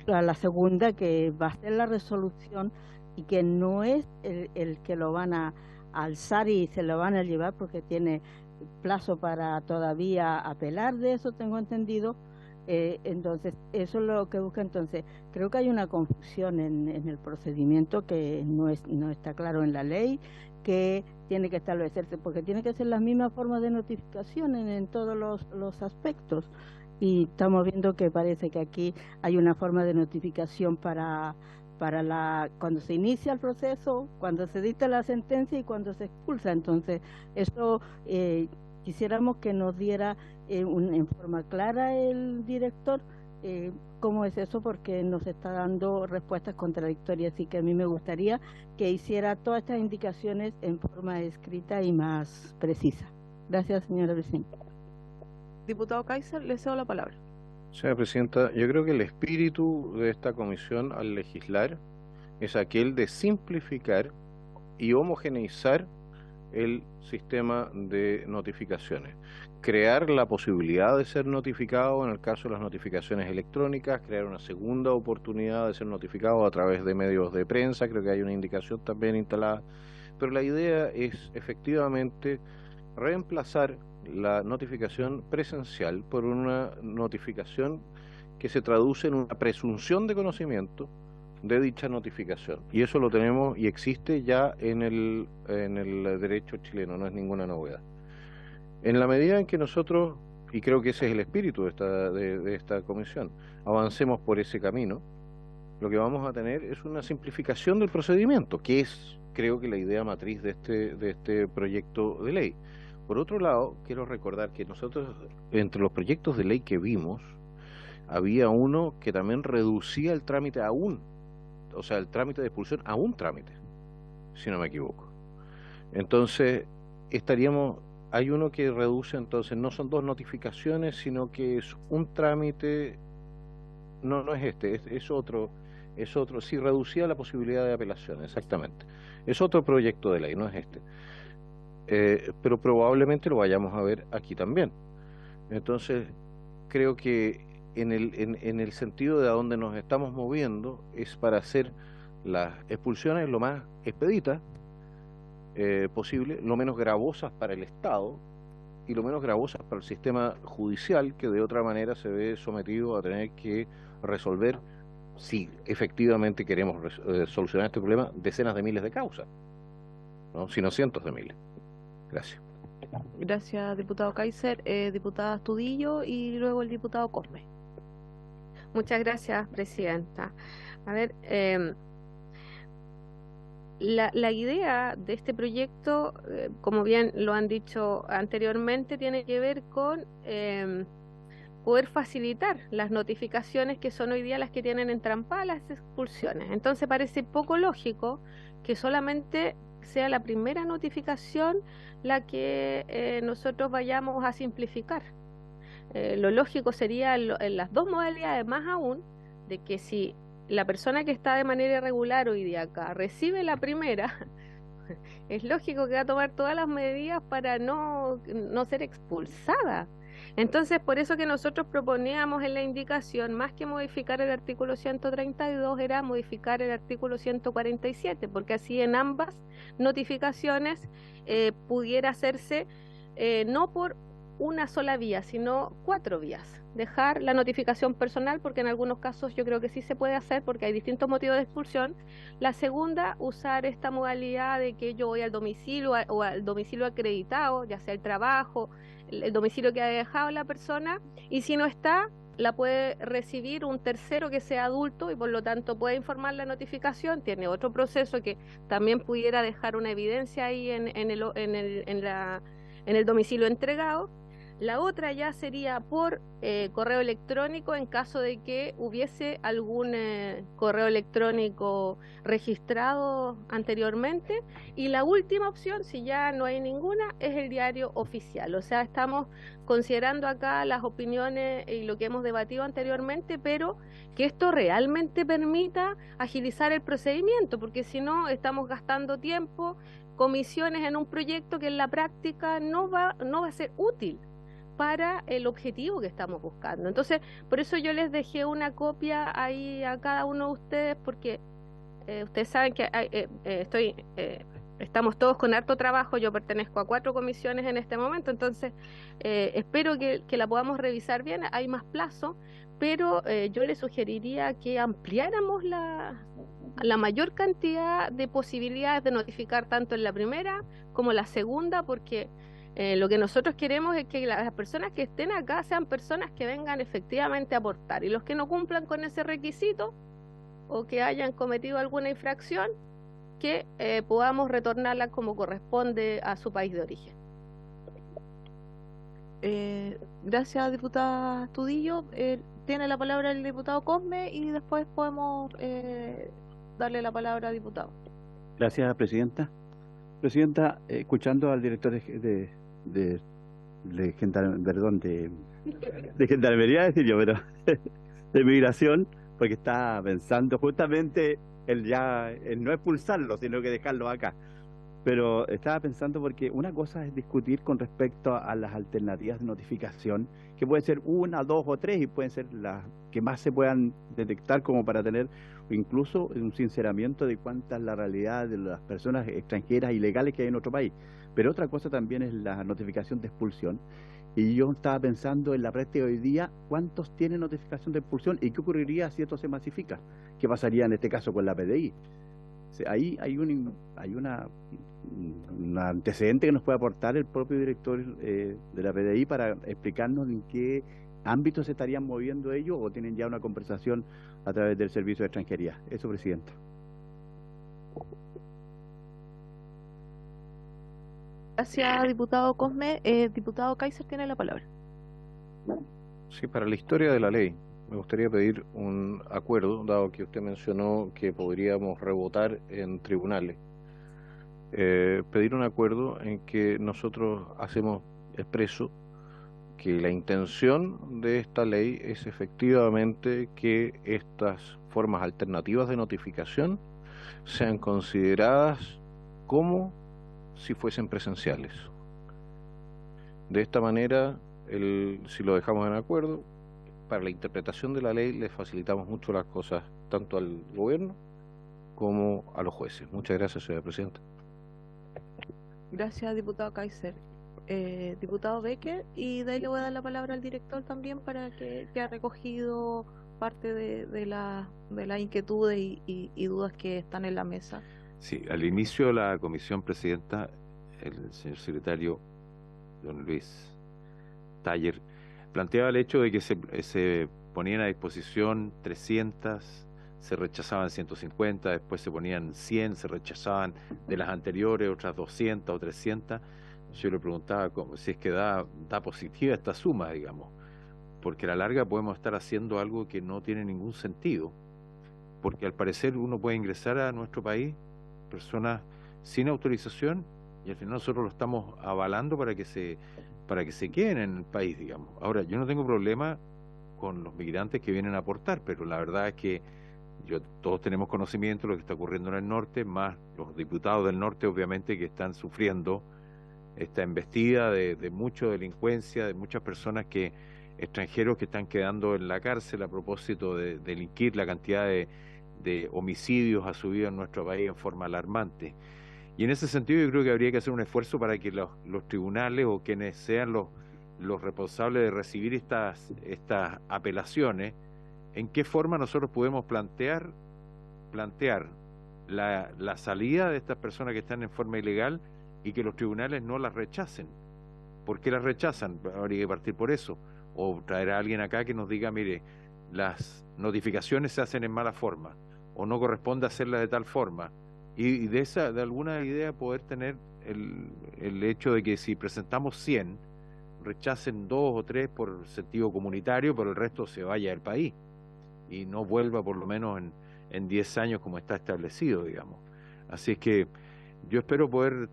Speaker 8: A la segunda, que va a ser la resolución y que no es el que lo van a alzar y se lo van a llevar, porque tiene plazo para todavía apelar, de eso tengo entendido. Entonces, eso es lo que busca. Entonces, creo que hay una confusión en el procedimiento que no está claro en la ley, que tiene que establecerse, porque tiene que ser las mismas formas de notificación en todos los aspectos. Y estamos viendo que parece que aquí hay una forma de notificación para cuando se inicia el proceso, cuando se dicta la sentencia y cuando se expulsa. Entonces, eso quisiéramos que nos diera en forma clara el director cómo es eso, porque nos está dando respuestas contradictorias. Así que a mí me gustaría que hiciera todas estas indicaciones en forma escrita y más precisa. Gracias, señora presidenta.
Speaker 7: Diputado Kaiser, le cedo la palabra.
Speaker 5: Señora Presidenta, yo creo que el espíritu de esta comisión al legislar es aquel de simplificar y homogeneizar el sistema de notificaciones. Crear la posibilidad de ser notificado en el caso de las notificaciones electrónicas, crear una segunda oportunidad de ser notificado a través de medios de prensa, creo que hay una indicación también instalada, pero la idea es efectivamente reemplazar la notificación presencial por una notificación que se traduce en una presunción de conocimiento de dicha notificación. Y eso lo tenemos y existe ya en el derecho chileno, no es ninguna novedad. En la medida en que nosotros, y creo que ese es el espíritu de esta comisión, avancemos por ese camino, lo que vamos a tener es una simplificación del procedimiento, que es, creo que, la idea matriz de este proyecto de ley. Por otro lado, quiero recordar que nosotros, entre los proyectos de ley que vimos, había uno que también reducía el trámite a el trámite de expulsión a un trámite, si no me equivoco. Entonces, hay uno que reduce, entonces, no son dos notificaciones, sino que es un trámite, no es es otro, sí, reducía la posibilidad de apelación, exactamente. Es otro proyecto de ley, no es este. Pero probablemente lo vayamos a ver aquí también. Entonces, creo que en el sentido de a donde nos estamos moviendo es para hacer las expulsiones lo más expeditas posible, lo menos gravosas para el Estado y lo menos gravosas para el sistema judicial, que de otra manera se ve sometido a tener que resolver, si efectivamente queremos solucionar este problema, decenas de miles de causas, ¿no? Sino cientos de miles. Gracias.
Speaker 7: Gracias, diputado Kaiser. Diputada Astudillo y luego el diputado Cosme.
Speaker 9: Muchas gracias, presidenta. A ver, la idea de este proyecto, como bien lo han dicho anteriormente, tiene que ver con poder facilitar las notificaciones que son hoy día las que tienen entrampadas las expulsiones. Entonces parece poco lógico que solamente sea la primera notificación la que nosotros vayamos a simplificar. Lo lógico sería en las dos modalidades, más aún, de que si la persona que está de manera irregular hoy día acá recibe la primera, es lógico que va a tomar todas las medidas para no ser expulsada. Entonces, por eso que nosotros proponíamos en la indicación, más que modificar el artículo 132, era modificar el artículo 147, porque así en ambas notificaciones pudiera hacerse no por una sola vía, sino 4 vías. Dejar la notificación personal, porque en algunos casos yo creo que sí se puede hacer, porque hay distintos motivos de expulsión. La segunda, usar esta modalidad de que yo voy al domicilio o al domicilio acreditado, ya sea el trabajo, el domicilio que ha dejado la persona, y si no está, la puede recibir un tercero que sea adulto y por lo tanto puede informar la notificación. Tiene otro proceso que también pudiera dejar una evidencia ahí en el domicilio entregado. La otra ya sería por correo electrónico en caso de que hubiese algún correo electrónico registrado anteriormente. Y la última opción, si ya no hay ninguna, es el diario oficial. O sea, estamos considerando acá las opiniones y lo que hemos debatido anteriormente, pero que esto realmente permita agilizar el procedimiento, porque si no estamos gastando tiempo, comisiones en un proyecto que en la práctica no va a ser útil para el objetivo que estamos buscando. Entonces, por eso yo les dejé una copia ahí a cada uno de ustedes, porque ustedes saben que estoy estamos todos con harto trabajo, yo pertenezco a 4 comisiones en este momento, entonces espero que la podamos revisar bien, hay más plazo, pero yo le sugeriría que ampliáramos la mayor cantidad de posibilidades de notificar tanto en la primera como la segunda, porque lo que nosotros queremos es que las personas que estén acá sean personas que vengan efectivamente a aportar, y los que no cumplan con ese requisito o que hayan cometido alguna infracción, que podamos retornarla como corresponde a su país de origen.
Speaker 1: Gracias, diputada Astudillo. Tiene la palabra el diputado Cosme y después podemos darle la palabra al diputado.
Speaker 10: Gracias, presidenta. Presidenta, escuchando al director de Gendarmería, decir yo, pero de Migración, porque está pensando justamente el no expulsarlo, sino que dejarlo acá. Pero estaba pensando porque una cosa es discutir con respecto a las alternativas de notificación, que pueden ser 1, 2 o 3, y pueden ser las que más se puedan detectar como para tener incluso un sinceramiento de cuánta es la realidad de las personas extranjeras ilegales que hay en otro país. Pero otra cosa también es la notificación de expulsión. Y yo estaba pensando en la práctica de hoy día, ¿cuántos tienen notificación de expulsión y qué ocurriría si esto se masifica? ¿Qué pasaría en este caso con la PDI? Ahí hay un antecedente que nos puede aportar el propio director de la PDI para explicarnos en qué ámbitos se estarían moviendo ellos, o tienen ya una conversación a través del Servicio de Extranjería. Eso, presidenta.
Speaker 1: Gracias, diputado Cosme. Diputado Kaiser tiene la palabra.
Speaker 5: Sí, para la historia de la ley, me gustaría pedir un acuerdo, dado que usted mencionó que podríamos rebotar en tribunales. Pedir un acuerdo en que nosotros hacemos expreso que la intención de esta ley es efectivamente que estas formas alternativas de notificación sean consideradas como si fuesen presenciales. De esta manera, si lo dejamos en acuerdo, para la interpretación de la ley le facilitamos mucho las cosas tanto al gobierno como a los jueces. Muchas gracias, señora presidenta.
Speaker 1: Gracias, diputado Kaiser. Diputado Becker, y de ahí le voy a dar la palabra al director también para que ha recogido parte de las inquietudes y dudas que están en la mesa.
Speaker 3: Sí, al inicio de la comisión, presidenta, el señor secretario, don Luis Taller, planteaba el hecho de que se ponían a disposición 300, se rechazaban 150, después se ponían 100, se rechazaban de las anteriores otras 200 o 300. Yo le preguntaba si es que da positiva esta suma, digamos, porque a la larga podemos estar haciendo algo que no tiene ningún sentido, porque al parecer uno puede ingresar a nuestro país personas sin autorización y al final nosotros lo estamos avalando para que se queden en el país, digamos. Ahora, yo no tengo problema con los migrantes que vienen a aportar, pero la verdad es que todos tenemos conocimiento de lo que está ocurriendo en el norte, más los diputados del norte, obviamente, que están sufriendo esta embestida de mucha delincuencia, de muchas personas extranjeros que están quedando en la cárcel a propósito de delinquir. La cantidad de homicidios ha subido en nuestro país en forma alarmante. Y en ese sentido yo creo que habría que hacer un esfuerzo para que los tribunales o quienes sean los responsables de recibir estas apelaciones, en qué forma nosotros podemos plantear la salida de estas personas que están en forma ilegal y que los tribunales no las rechacen. ¿Por qué las rechazan? Habría que partir por eso. O traer a alguien acá que nos diga, mire, las notificaciones se hacen en mala forma, o no corresponde hacerlas de tal forma. Y de alguna idea poder tener el hecho de que si presentamos 100, rechacen 2 o 3 por sentido comunitario, pero el resto se vaya del país y no vuelva por lo menos en 10 años como está establecido, digamos. Así es que yo espero poder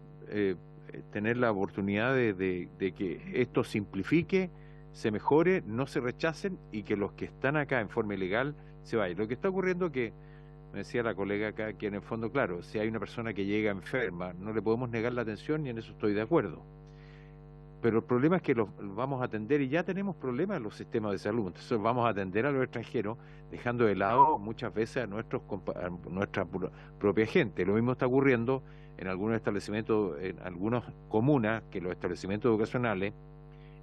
Speaker 3: tener la oportunidad de que esto simplifique, se mejore, no se rechacen y que los que están acá en forma ilegal se vayan. Lo que está ocurriendo que, me decía la colega acá, que en el fondo, claro, si hay una persona que llega enferma, no le podemos negar la atención y en eso estoy de acuerdo. pero el problema es que los vamos a atender y ya tenemos problemas en los sistemas de salud, entonces vamos a atender a los extranjeros dejando de lado muchas veces a nuestra propia gente. Lo mismo está ocurriendo en algunos establecimientos, en algunas comunas, que los establecimientos educacionales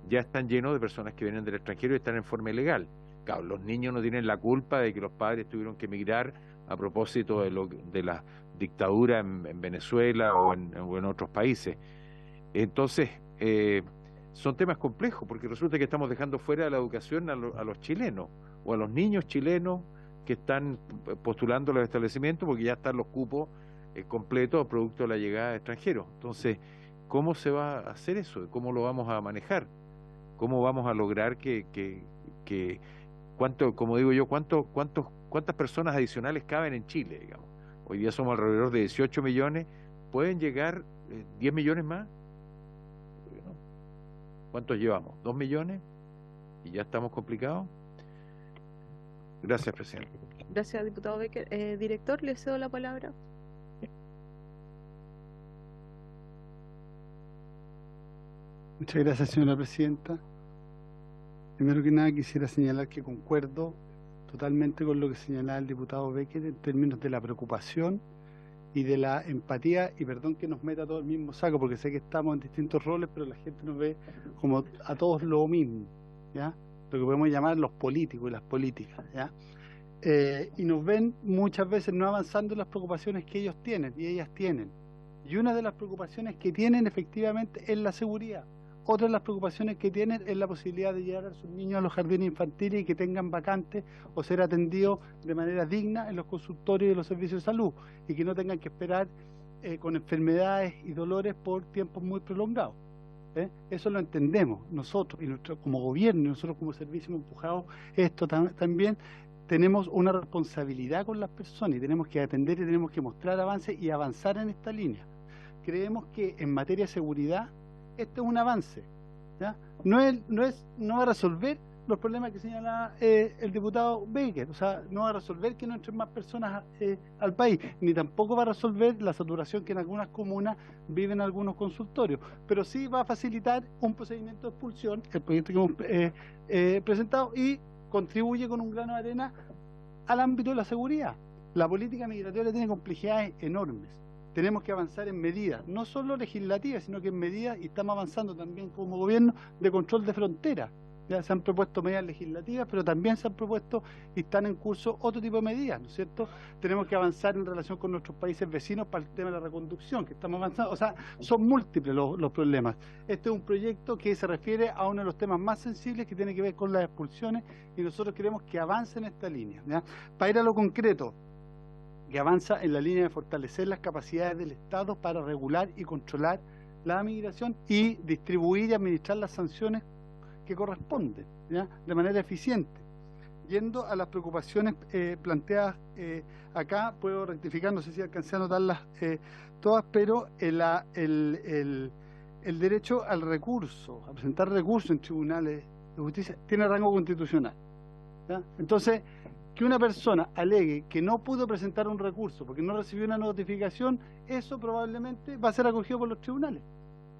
Speaker 3: ya están llenos de personas que vienen del extranjero y están en forma ilegal. Claro, los niños no tienen la culpa de que los padres tuvieron que emigrar a propósito de la dictadura en Venezuela o en otros países. Entonces, son temas complejos, porque resulta que estamos dejando fuera de la educación a los chilenos, o a los niños chilenos que están postulando los establecimientos, porque ya están los cupos completos producto de la llegada de extranjeros. Entonces, ¿cómo se va a hacer eso? ¿Cómo lo vamos a manejar? ¿Cómo vamos a lograr como digo yo, cuántas personas adicionales caben en Chile, digamos? Hoy día somos alrededor de 18 millones, ¿pueden llegar 10 millones más? ¿Cuántos llevamos? ¿2 millones? ¿Y ya estamos complicados? Gracias, presidente.
Speaker 9: Gracias, diputado Becker. Director, le cedo la palabra.
Speaker 4: Muchas gracias, señora presidenta. Primero que nada quisiera señalar que concuerdo totalmente con lo que señalaba el diputado Becker en términos de la preocupación y de la empatía, y perdón que nos meta todo el mismo saco, porque sé que estamos en distintos roles, pero la gente nos ve como a todos lo mismo, ¿ya? Lo que podemos llamar los políticos y las políticas, ¿ya? Y nos ven muchas veces no avanzando en las preocupaciones que ellos tienen y ellas tienen. Y una de las preocupaciones que tienen efectivamente es la seguridad. Otra de las preocupaciones que tienen es la posibilidad de llevar a sus niños a los jardines infantiles y que tengan vacantes o ser atendidos de manera digna en los consultorios y los servicios de salud, y que no tengan que esperar con enfermedades y dolores por tiempos muy prolongados. Eso lo entendemos nosotros, y como gobierno y nosotros como servicio hemos empujado esto también. Tenemos una responsabilidad con las personas y tenemos que atender y tenemos que mostrar avances y avanzar en esta línea. Creemos que en materia de seguridad este es un avance, ¿ya? No va a resolver los problemas que señala el diputado Becker, o sea, no va a resolver que no entren más personas al país, ni tampoco va a resolver la saturación que en algunas comunas viven algunos consultorios, pero sí va a facilitar un procedimiento de expulsión, el proyecto que hemos presentado, y contribuye con un grano de arena al ámbito de la seguridad. La política migratoria tiene complejidades enormes. Tenemos que avanzar en medidas, no solo legislativas, sino que en medidas, y estamos avanzando también como gobierno, de control de fronteras. Ya se han propuesto medidas legislativas, pero también se han propuesto y están en curso otro tipo de medidas, ¿no es cierto? Tenemos que avanzar en relación con nuestros países vecinos para el tema de la reconducción, que estamos avanzando. O sea, son múltiples los problemas. Este es un proyecto que se refiere a uno de los temas más sensibles, que tiene que ver con las expulsiones, y nosotros queremos que avance en esta línea, ¿ya? Para ir a lo concreto, que avanza en la línea de fortalecer las capacidades del Estado para regular y controlar la migración y distribuir y administrar las sanciones que corresponden, ¿ya? De manera eficiente. Yendo a las preocupaciones planteadas acá, puedo rectificar, no sé si alcancé a anotarlas todas, pero el derecho al recurso, a presentar recursos en tribunales de justicia, tiene rango constitucional, ¿ya? Entonces, que una persona alegue que no pudo presentar un recurso porque no recibió una notificación, eso probablemente va a ser acogido por los tribunales,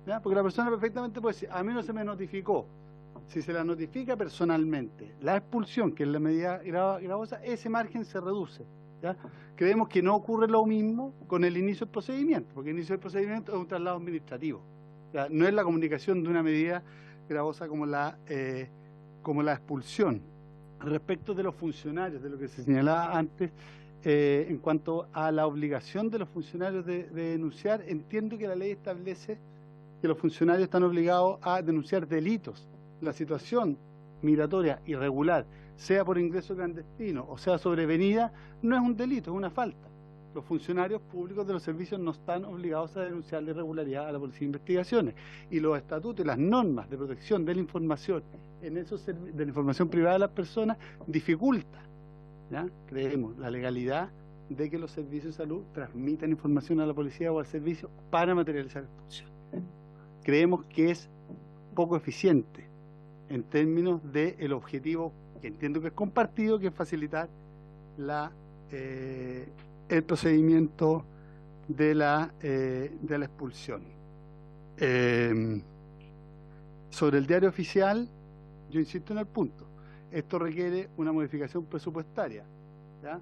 Speaker 4: ¿ya? Porque la persona perfectamente puede decir, a mí no se me notificó. Si se la notifica personalmente la expulsión, que es la medida gravosa, ese margen se reduce, ¿ya? Creemos que no ocurre lo mismo con el inicio del procedimiento, porque el inicio del procedimiento es un traslado administrativo, ¿ya? No es la comunicación de una medida gravosa como la expulsión. Respecto de los funcionarios, de lo que se señalaba antes, en cuanto a la obligación de los funcionarios de denunciar, entiendo que la ley establece que los funcionarios están obligados a denunciar delitos. La situación migratoria irregular, sea por ingreso clandestino o sea sobrevenida, no es un delito, es una falta. Los funcionarios públicos de los servicios no están obligados a denunciar la irregularidad a la Policía de Investigaciones, y los estatutos y las normas de protección de la información de la información privada de las personas dificultan, ¿ya? Creemos la legalidad de que los servicios de salud transmitan información a la policía o al servicio para materializar la expulsión. Creemos que es poco eficiente en términos del objetivo, que entiendo que es compartido, que es facilitar el procedimiento de la expulsión. Sobre el diario oficial, yo insisto en el punto. Esto requiere una modificación presupuestaria, ¿ya?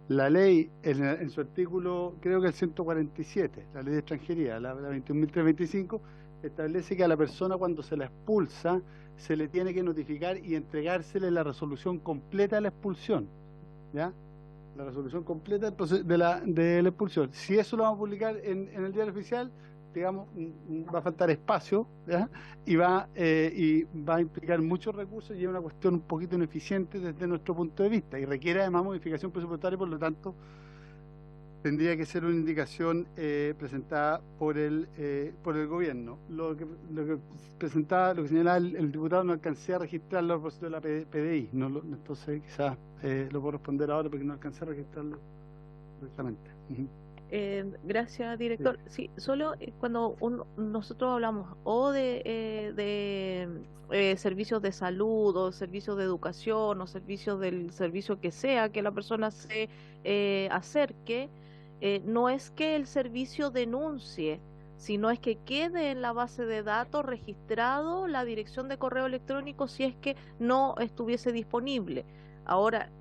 Speaker 4: La ley, en su artículo, creo que el 147, la ley de extranjería, la 21.325, establece que a la persona cuando se la expulsa se le tiene que notificar y entregársele la resolución completa de la expulsión, ¿ya? La resolución completa de la expulsión. Si eso lo vamos a publicar en el diario oficial, digamos, va a faltar espacio, ¿ya? Y va a implicar muchos recursos y es una cuestión un poquito ineficiente desde nuestro punto de vista y requiere además modificación presupuestaria, por lo tanto tendría que ser una indicación presentada por el gobierno. Lo que señalaba el diputado, no alcancé a registrarlo a propósito de la PDI, entonces quizás lo puedo responder ahora porque no alcancé a registrarlo correctamente.
Speaker 1: Gracias, director. Sí, solo cuando nosotros hablamos o de servicios de salud o servicios de educación o servicios del servicio que sea que la persona se acerque, no es que el servicio denuncie, sino es que quede en la base de datos registrado la dirección de correo electrónico si es que no estuviese disponible. Ahora,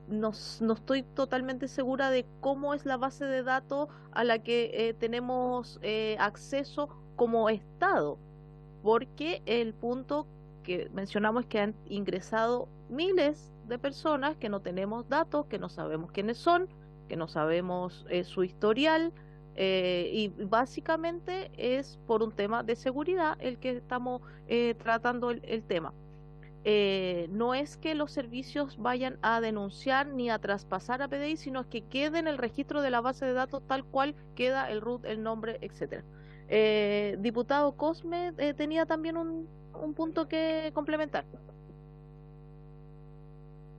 Speaker 1: no estoy totalmente segura de cómo es la base de datos a la que tenemos acceso como Estado, porque el punto que mencionamos es que han ingresado miles de personas que no tenemos datos, que no sabemos quiénes son, que no sabemos su historial, y básicamente es por un tema de seguridad el que estamos tratando el tema. No es que los servicios vayan a denunciar ni a traspasar a PDI, sino que quede en el registro de la base de datos tal cual queda el RUT, el nombre, etcétera. Diputado Cosme tenía también un punto que complementar.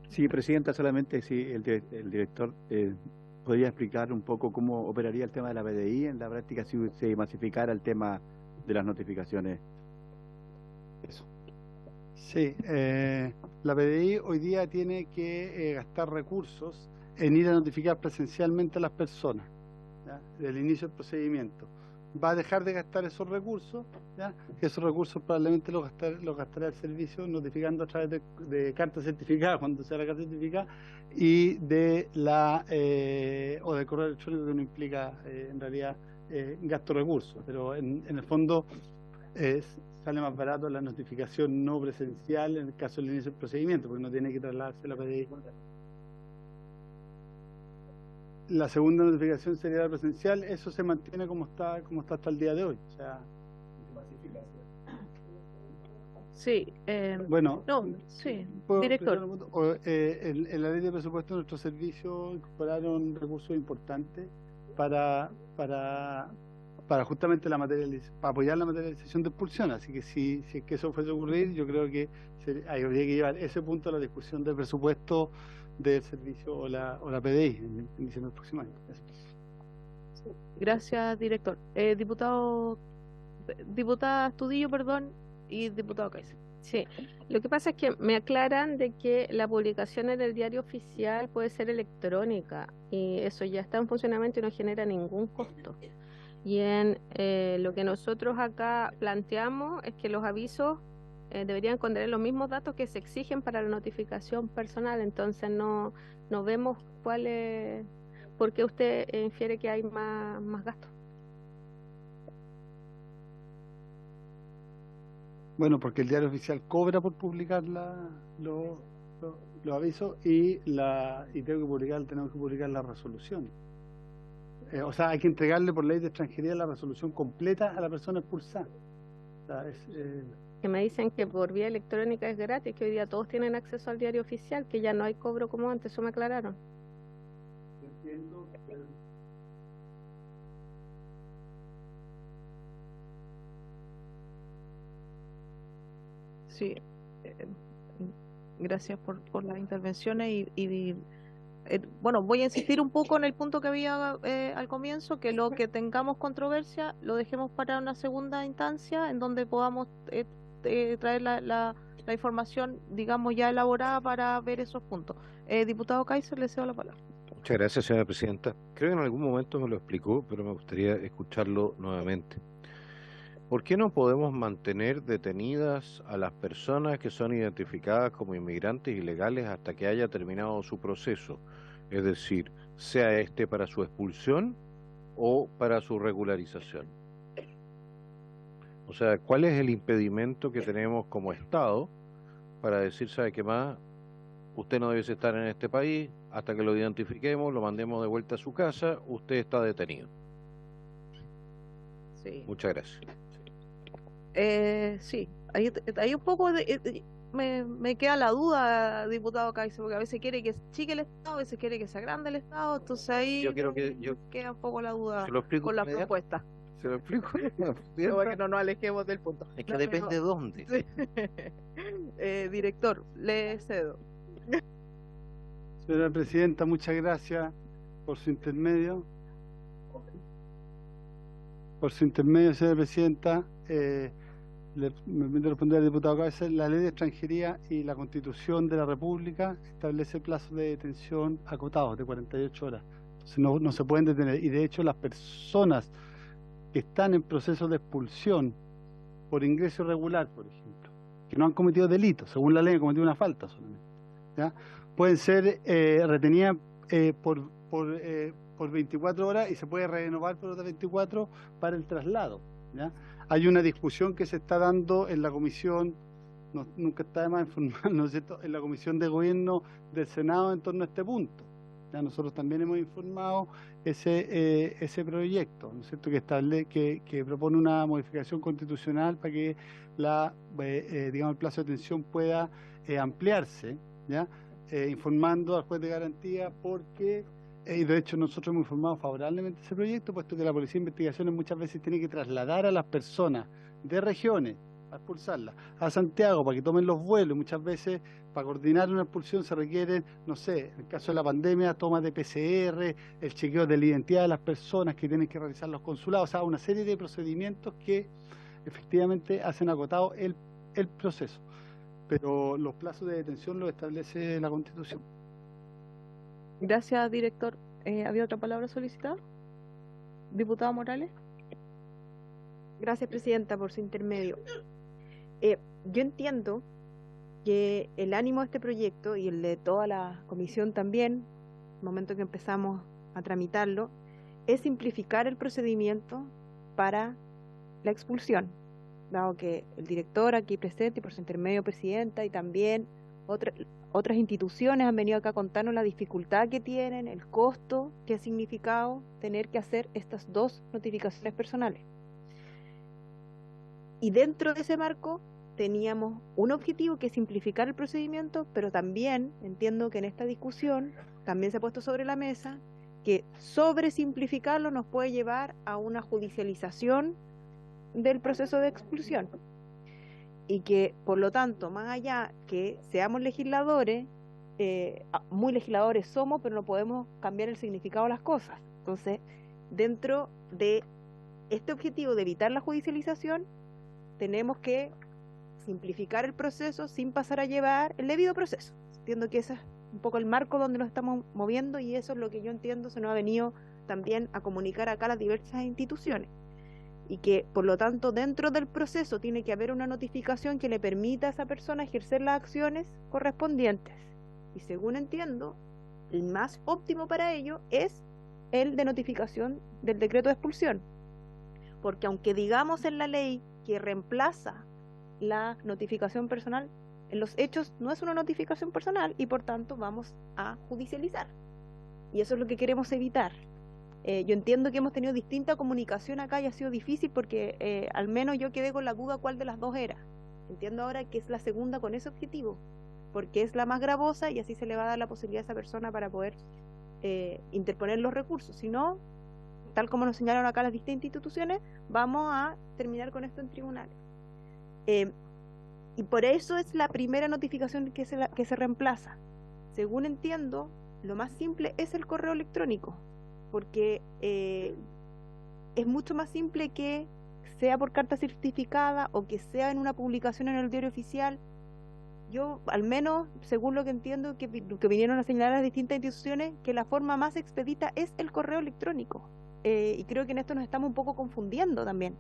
Speaker 10: Sí, Presidenta, solamente si el director podría explicar un poco cómo operaría el tema de la PDI en la práctica si se masificara el tema de las notificaciones. Eso.
Speaker 4: Sí, la PDI hoy día tiene que gastar recursos en ir a notificar presencialmente a las personas, ¿ya? Del inicio del procedimiento. Va a dejar de gastar esos recursos, ¿ya? Esos recursos probablemente los gastará el servicio notificando a través de carta certificada, cuando sea la carta certificada, y de o del correo electrónico, que no implica en realidad gasto de recursos, pero en el fondo sale más barato la notificación no presencial en el caso del inicio del procedimiento, porque no tiene que trasladarse la PDI. La segunda notificación sería la presencial, eso se mantiene como está hasta el día de hoy. O sea,
Speaker 1: sí.
Speaker 4: Bueno,
Speaker 1: no, sí, director.
Speaker 4: En la ley de presupuesto de nuestro servicio incorporaron recursos importantes para justamente para apoyar la materialización de expulsión, así que si es que eso fuese a ocurrir, yo creo que habría que llevar ese punto a la discusión del presupuesto del servicio o la PDI en diciembre del próximo año.
Speaker 1: Gracias, director. Diputada Astudillo, perdón, y diputado Kaiser.
Speaker 9: Sí, lo que pasa es que me aclaran de que la publicación en el diario oficial puede ser electrónica y eso ya está en funcionamiento y no genera ningún costo. Y en lo que nosotros acá planteamos es que los avisos deberían contener los mismos datos que se exigen para la notificación personal, entonces no vemos por qué usted infiere que hay más gastos.
Speaker 4: Bueno, porque el diario oficial cobra por publicar los avisos y tenemos que publicar la resolución. O sea, hay que entregarle por ley de extranjería la resolución completa a la persona expulsada. O sea,
Speaker 9: que me dicen que por vía electrónica es gratis, que hoy día todos tienen acceso al diario oficial, que ya no hay cobro como antes, eso me aclararon.
Speaker 4: Entiendo que...
Speaker 1: Sí, gracias por las intervenciones y bueno, voy a insistir un poco en el punto que había al comienzo, que lo que tengamos controversia lo dejemos para una segunda instancia en donde podamos traer la información, digamos, ya elaborada para ver esos puntos. Diputado Kaiser, le cedo la palabra.
Speaker 5: Muchas gracias, señora presidenta. Creo que en algún momento me lo explicó, pero me gustaría escucharlo nuevamente. ¿Por qué no podemos mantener detenidas a las personas que son identificadas como inmigrantes ilegales hasta que haya terminado su proceso? Es decir, sea este para su expulsión o para su regularización. O sea, ¿cuál es el impedimento que tenemos como Estado para decir, ¿sabe qué más? Usted no debe estar en este país hasta que lo identifiquemos, lo mandemos de vuelta a su casa, usted está detenido.
Speaker 9: Sí.
Speaker 5: Muchas gracias.
Speaker 9: Sí, hay un poco de... me queda la duda, diputado Caizo, porque a veces quiere que chique el Estado, a veces quiere que sea grande el Estado, entonces ahí
Speaker 5: Yo quiero que
Speaker 9: queda un poco la duda
Speaker 5: se lo explico
Speaker 9: con la
Speaker 5: inmediato.
Speaker 9: propuesta.
Speaker 5: Se lo explico.
Speaker 9: Pero para que no nos alejemos del punto.
Speaker 5: Es que depende de dónde.
Speaker 9: Sí. Director, le cedo.
Speaker 4: Señora Presidenta, muchas gracias por su intermedio. Por su intermedio, señora Presidenta, me permito responder al diputado Cabeza. La Ley de Extranjería y la Constitución de la República establece plazos de detención acotados de 48 horas. Entonces no se pueden detener. Y de hecho las personas que están en proceso de expulsión por ingreso irregular, por ejemplo, que no han cometido delitos, según la ley han cometido una falta solamente, ¿ya? Pueden ser retenidas por 24 horas y se puede renovar por otras 24 para el traslado, ¿ya? Hay una discusión que se está dando en la comisión, nunca está de más informar, ¿no es cierto?, en la comisión de gobierno del Senado en torno a este punto. Ya nosotros también hemos informado ese proyecto, ¿no es cierto?, que propone una modificación constitucional para que digamos, el plazo de detención pueda ampliarse, ¿ya? Informando al juez de garantía porque, y de hecho nosotros hemos informado favorablemente ese proyecto, puesto que la Policía de Investigaciones muchas veces tiene que trasladar a las personas de regiones a expulsarlas a Santiago para que tomen los vuelos. Muchas veces para coordinar una expulsión se requieren, no sé, en el caso de la pandemia, tomas de PCR, el chequeo de la identidad de las personas que tienen que realizar los consulados, o sea, una serie de procedimientos que efectivamente hacen agotado el proceso. Pero los plazos de detención los establece la Constitución.
Speaker 1: Gracias, director. ¿Había otra palabra solicitada? Diputada Morales.
Speaker 7: Gracias, Presidenta, por su intermedio. Yo entiendo que el ánimo de este proyecto y el de toda la comisión también, en el momento que empezamos a tramitarlo, es simplificar el procedimiento para la expulsión, dado que el director aquí presente y por su intermedio Presidenta y también otras instituciones han venido acá a contarnos la dificultad que tienen, el costo que ha significado tener que hacer estas dos notificaciones personales. Y dentro de ese marco teníamos un objetivo que es simplificar el procedimiento, pero también entiendo que en esta discusión también se ha puesto sobre la mesa que sobresimplificarlo nos puede llevar a una judicialización del proceso de expulsión. Y que, por lo tanto, más allá que seamos legisladores, muy legisladores somos, pero no podemos cambiar el significado de las cosas. Entonces, dentro de este objetivo de evitar la judicialización, tenemos que simplificar el proceso sin pasar a llevar el debido proceso. Entiendo que ese es un poco el marco donde nos estamos moviendo y eso es lo que yo entiendo se nos ha venido también a comunicar acá a las diversas instituciones. Y que, por lo tanto, dentro del proceso tiene que haber una notificación que le permita a esa persona ejercer las acciones correspondientes. Y según entiendo, el más óptimo para ello es el de notificación del decreto de expulsión. Porque aunque digamos en la ley que reemplaza la notificación personal, en los hechos no es una notificación personal y por tanto vamos a judicializar. Y eso es lo que queremos evitar. Yo entiendo que hemos tenido distinta comunicación acá y ha sido difícil porque al menos yo quedé con la duda cuál de las dos era. Entiendo ahora que es la segunda con ese objetivo, porque es la más gravosa y así se le va a dar la posibilidad a esa persona para poder interponer los recursos. Si no, tal como nos señalaron acá las distintas instituciones, vamos a terminar con esto en tribunales. Y por eso es la primera notificación que se reemplaza. Según entiendo, lo más simple es el correo electrónico, porque es mucho más simple que sea por carta certificada o que sea en una publicación en el diario oficial. Yo, al menos, según lo que entiendo, que vinieron a señalar las distintas instituciones, que la forma más expedita es el correo electrónico. Y creo que en esto nos estamos un poco confundiendo también.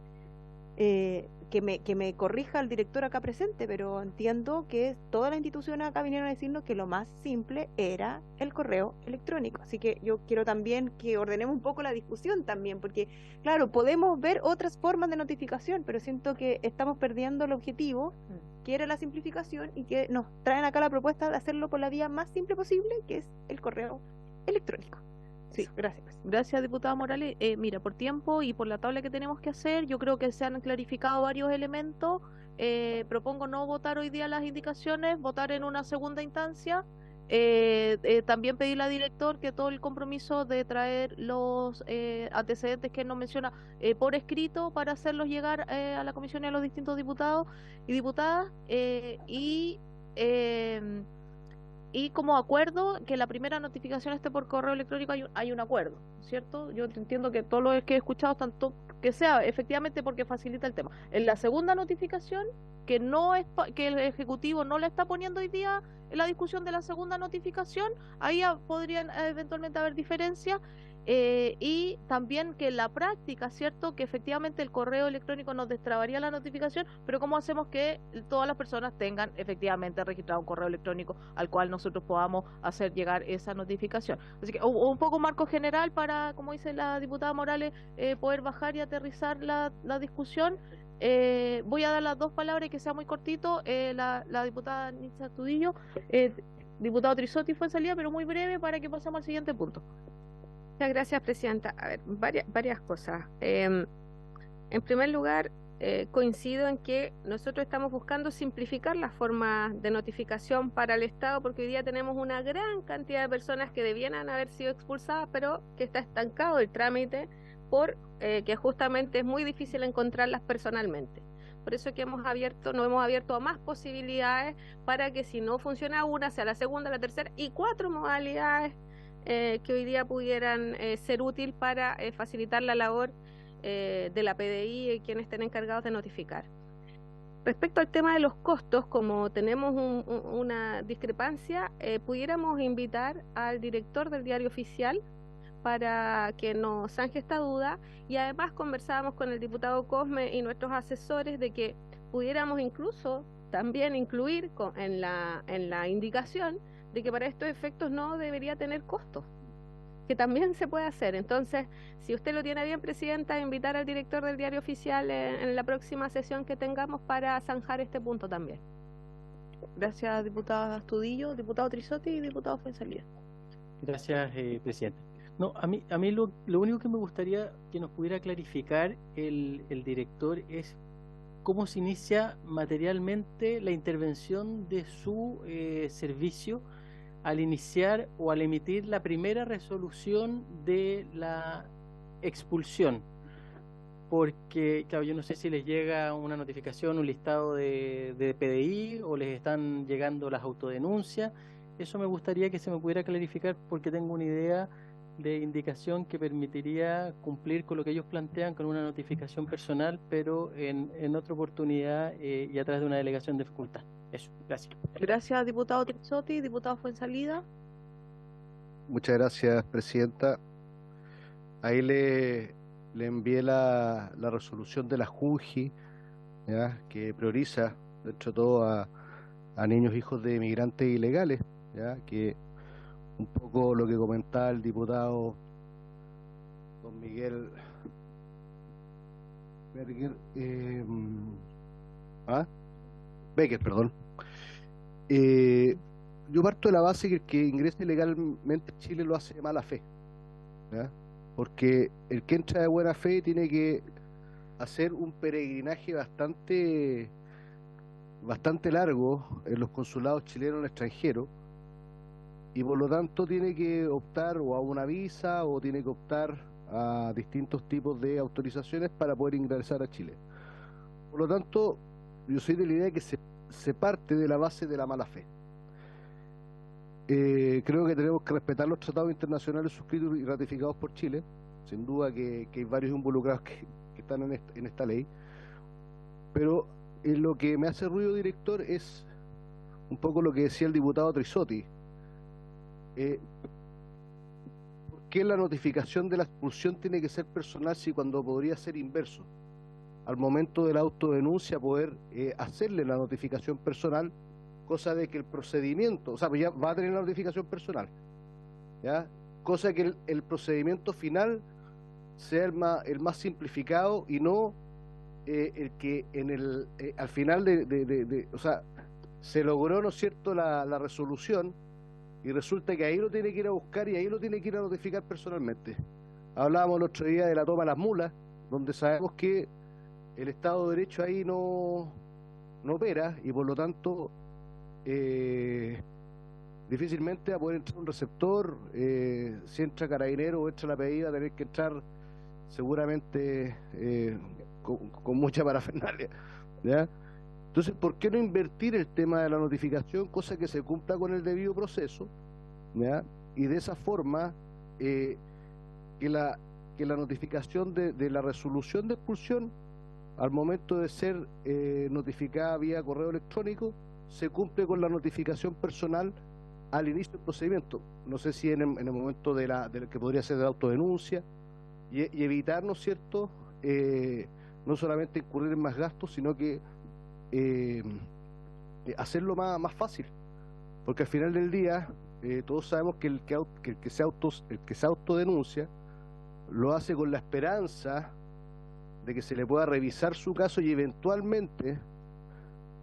Speaker 7: que me corrija el director acá presente, pero entiendo que todas las instituciones acá vinieron a decirnos que lo más simple era el correo electrónico. Así que yo quiero también que ordenemos un poco la discusión también, porque claro, podemos ver otras formas de notificación, pero siento que estamos perdiendo el objetivo, que era la simplificación, y que nos traen acá la propuesta de hacerlo por la vía más simple posible, que es el correo electrónico. Sí, gracias.
Speaker 1: Gracias, diputada Morales. Mira, por tiempo y por la tabla que tenemos que hacer, yo creo que se han clarificado varios elementos. Propongo no votar hoy día las indicaciones, votar en una segunda instancia. También pedirle al director que todo el compromiso de traer los antecedentes que nos menciona por escrito para hacerlos llegar a la comisión y a los distintos diputados y diputadas. Y como acuerdo, que la primera notificación esté por correo electrónico, hay un acuerdo, ¿cierto? Yo entiendo que todo lo que he escuchado, tanto que sea efectivamente porque facilita el tema. En la segunda notificación, que no es que el Ejecutivo no le está poniendo hoy día en la discusión de la segunda notificación, ahí podrían eventualmente haber diferencias. Y también que en la práctica, ¿cierto? Que efectivamente el correo electrónico nos destrabaría la notificación, pero ¿cómo hacemos que todas las personas tengan efectivamente registrado un correo electrónico al cual nosotros podamos hacer llegar esa notificación? Así que un poco marco general para, como dice la diputada Morales, poder bajar y aterrizar la discusión. Voy a dar las dos palabras y que sea muy cortito. La diputada Nitza Tudillo, diputado Trisotti fue en salida, pero muy breve para que pasemos al siguiente punto.
Speaker 9: Muchas gracias, Presidenta. A ver, varias cosas. En primer lugar, coincido en que nosotros estamos buscando simplificar las formas de notificación para el Estado, porque hoy día tenemos una gran cantidad de personas que debieran haber sido expulsadas, pero que está estancado el trámite por que justamente es muy difícil encontrarlas personalmente. Por eso que nos hemos abierto a más posibilidades para que si no funciona una, sea la segunda, la tercera y 4 modalidades que hoy día pudieran ser útil para facilitar la labor de la PDI y quienes estén encargados de notificar. Respecto al tema de los costos, como tenemos una discrepancia, pudiéramos invitar al director del Diario Oficial para que nos zanje esta duda, y además conversábamos con el diputado Cosme y nuestros asesores de que pudiéramos incluso también incluir en la indicación de que para estos efectos no debería tener costos, que también se puede hacer. Entonces, si usted lo tiene bien, Presidenta, invitar al director del Diario Oficial en la próxima sesión que tengamos para zanjar este punto también.
Speaker 1: Gracias, diputada Astudillo, diputado Trisotti y diputado Fuenzalida.
Speaker 11: Gracias, Presidenta. No, a mí lo único que me gustaría que nos pudiera clarificar el director es cómo se inicia materialmente la intervención de su servicio al iniciar o al emitir la primera resolución de la expulsión. Porque, claro, yo no sé si les llega una notificación, un listado de PDI o les están llegando las autodenuncias. Eso me gustaría que se me pudiera clarificar, porque tengo una idea de indicación que permitiría cumplir con lo que ellos plantean con una notificación personal, pero en otra oportunidad y a través de una delegación de facultad. Eso, gracias.
Speaker 1: Gracias, diputado Trisotti, diputado Fuenzalida.
Speaker 6: Muchas gracias, Presidenta. Ahí le envié la resolución de la JUNJI, ¿ya?, que prioriza, dentro de todo, a niños hijos de migrantes ilegales, ¿ya?, que un poco lo que comentaba el diputado don Miguel Becker, perdón. Yo parto de la base que el que ingrese ilegalmente a Chile lo hace de mala fe, ¿ya?, porque el que entra de buena fe tiene que hacer un peregrinaje bastante largo en los consulados chilenos en el extranjero, y por lo tanto tiene que optar o a una visa o tiene que optar a distintos tipos de autorizaciones para poder ingresar a Chile. Por lo tanto, yo soy de la idea de que se parte de la base de la mala fe. Creo que tenemos que respetar los tratados internacionales suscritos y ratificados por Chile. Sin duda que hay varios involucrados que están en esta ley, pero lo que me hace ruido, director, es un poco lo que decía el diputado Trisotti. ¿Por qué la notificación de la expulsión tiene que ser personal si cuando podría ser inverso? al momento de la autodenuncia poder hacerle la notificación personal, cosa de que el procedimiento, o sea, pues ya va a tener la notificación personal, ¿ya? Cosa que el procedimiento final sea el más simplificado y no el que al final o sea, se logró, ¿no es cierto?, la resolución, y resulta que ahí lo tiene que ir a buscar y ahí lo tiene que ir a notificar personalmente. Hablábamos el otro día de la toma de las mulas, donde sabemos que el Estado de Derecho ahí no opera, y por lo tanto difícilmente va a poder entrar un receptor. Si entra Carabinero o entra la PDI, va a tener que entrar seguramente con mucha parafernalia, ¿ya? Entonces, ¿por qué no invertir el tema de la notificación, cosa que se cumpla con el debido proceso, ¿ya? Y de esa forma que la notificación de la resolución de expulsión, al momento de ser notificada vía correo electrónico, se cumple con la notificación personal al inicio del procedimiento? No sé si en el momento de que podría ser de la autodenuncia, y evitar, ¿no es cierto?, no solamente incurrir en más gastos, sino que hacerlo más fácil, porque al final del día todos sabemos que el que se autodenuncia lo hace con la esperanza de que se le pueda revisar su caso y eventualmente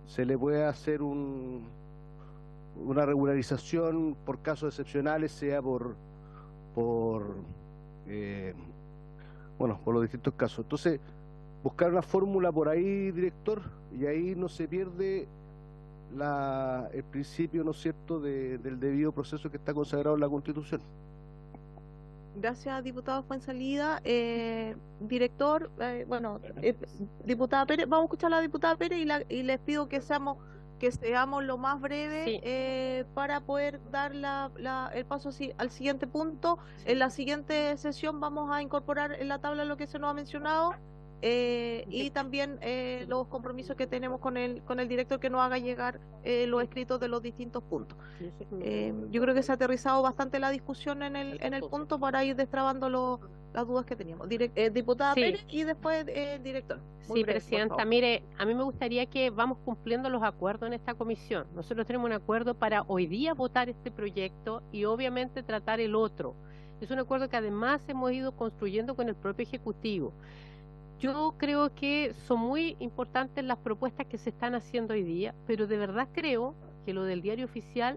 Speaker 6: se le pueda hacer una regularización por casos excepcionales, sea por los distintos casos. Entonces, buscar una fórmula por ahí, director, y ahí no se pierde el principio, ¿no es cierto?, del debido proceso que está consagrado en la Constitución.
Speaker 1: Gracias, diputado Fuenzalida. Director, diputada Pérez, vamos a escuchar a la diputada Pérez y les pido que seamos lo más breve para poder dar el paso al siguiente punto. En la siguiente sesión vamos a incorporar en la tabla lo que se nos ha mencionado y también los compromisos que tenemos con el director, que nos haga llegar los escritos de los distintos puntos. Yo creo que se ha aterrizado bastante la discusión en el punto para ir destrabando las dudas que teníamos. Diputada Pérez y después director.
Speaker 12: Sí, presidenta, mire, a mí me gustaría que vamos cumpliendo los acuerdos en esta comisión. Nosotros tenemos un acuerdo para hoy día votar este proyecto y obviamente tratar el otro. Es un acuerdo que además hemos ido construyendo con el propio Ejecutivo. Yo creo que son muy importantes las propuestas que se están haciendo hoy día, pero de verdad creo que lo del diario oficial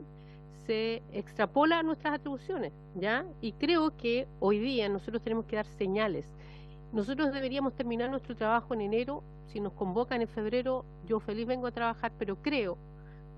Speaker 12: se extrapola a nuestras atribuciones, ¿ya? Y creo que hoy día nosotros tenemos que dar señales. Nosotros deberíamos terminar nuestro trabajo en enero. Si nos convocan en febrero, yo feliz vengo a trabajar, pero creo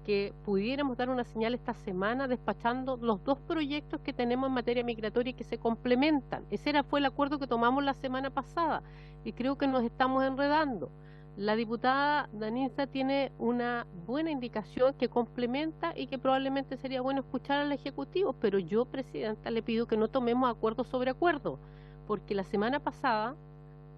Speaker 12: que pudiéramos dar una señal esta semana despachando los dos proyectos que tenemos en materia migratoria y que se complementan. Ese fue el acuerdo que tomamos la semana pasada y creo que nos estamos enredando. La diputada Danitza tiene una buena indicación que complementa y que probablemente sería bueno escuchar al Ejecutivo, pero yo, presidenta, le pido que no tomemos acuerdo sobre acuerdo, porque la semana pasada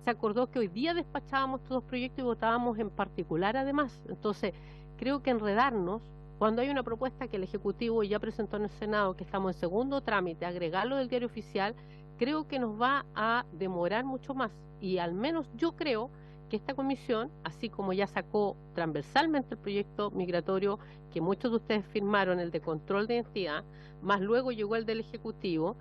Speaker 12: se acordó que hoy día despachábamos estos dos proyectos y votábamos en particular además. Entonces, creo que enredarnos, cuando hay una propuesta que el Ejecutivo ya presentó en el Senado, que estamos en segundo trámite, agregarlo del diario oficial, creo que nos va a demorar mucho más. Y al menos yo creo que esta comisión, así como ya sacó transversalmente el proyecto migratorio que muchos de ustedes firmaron, el de control de identidad, más luego llegó el del Ejecutivo,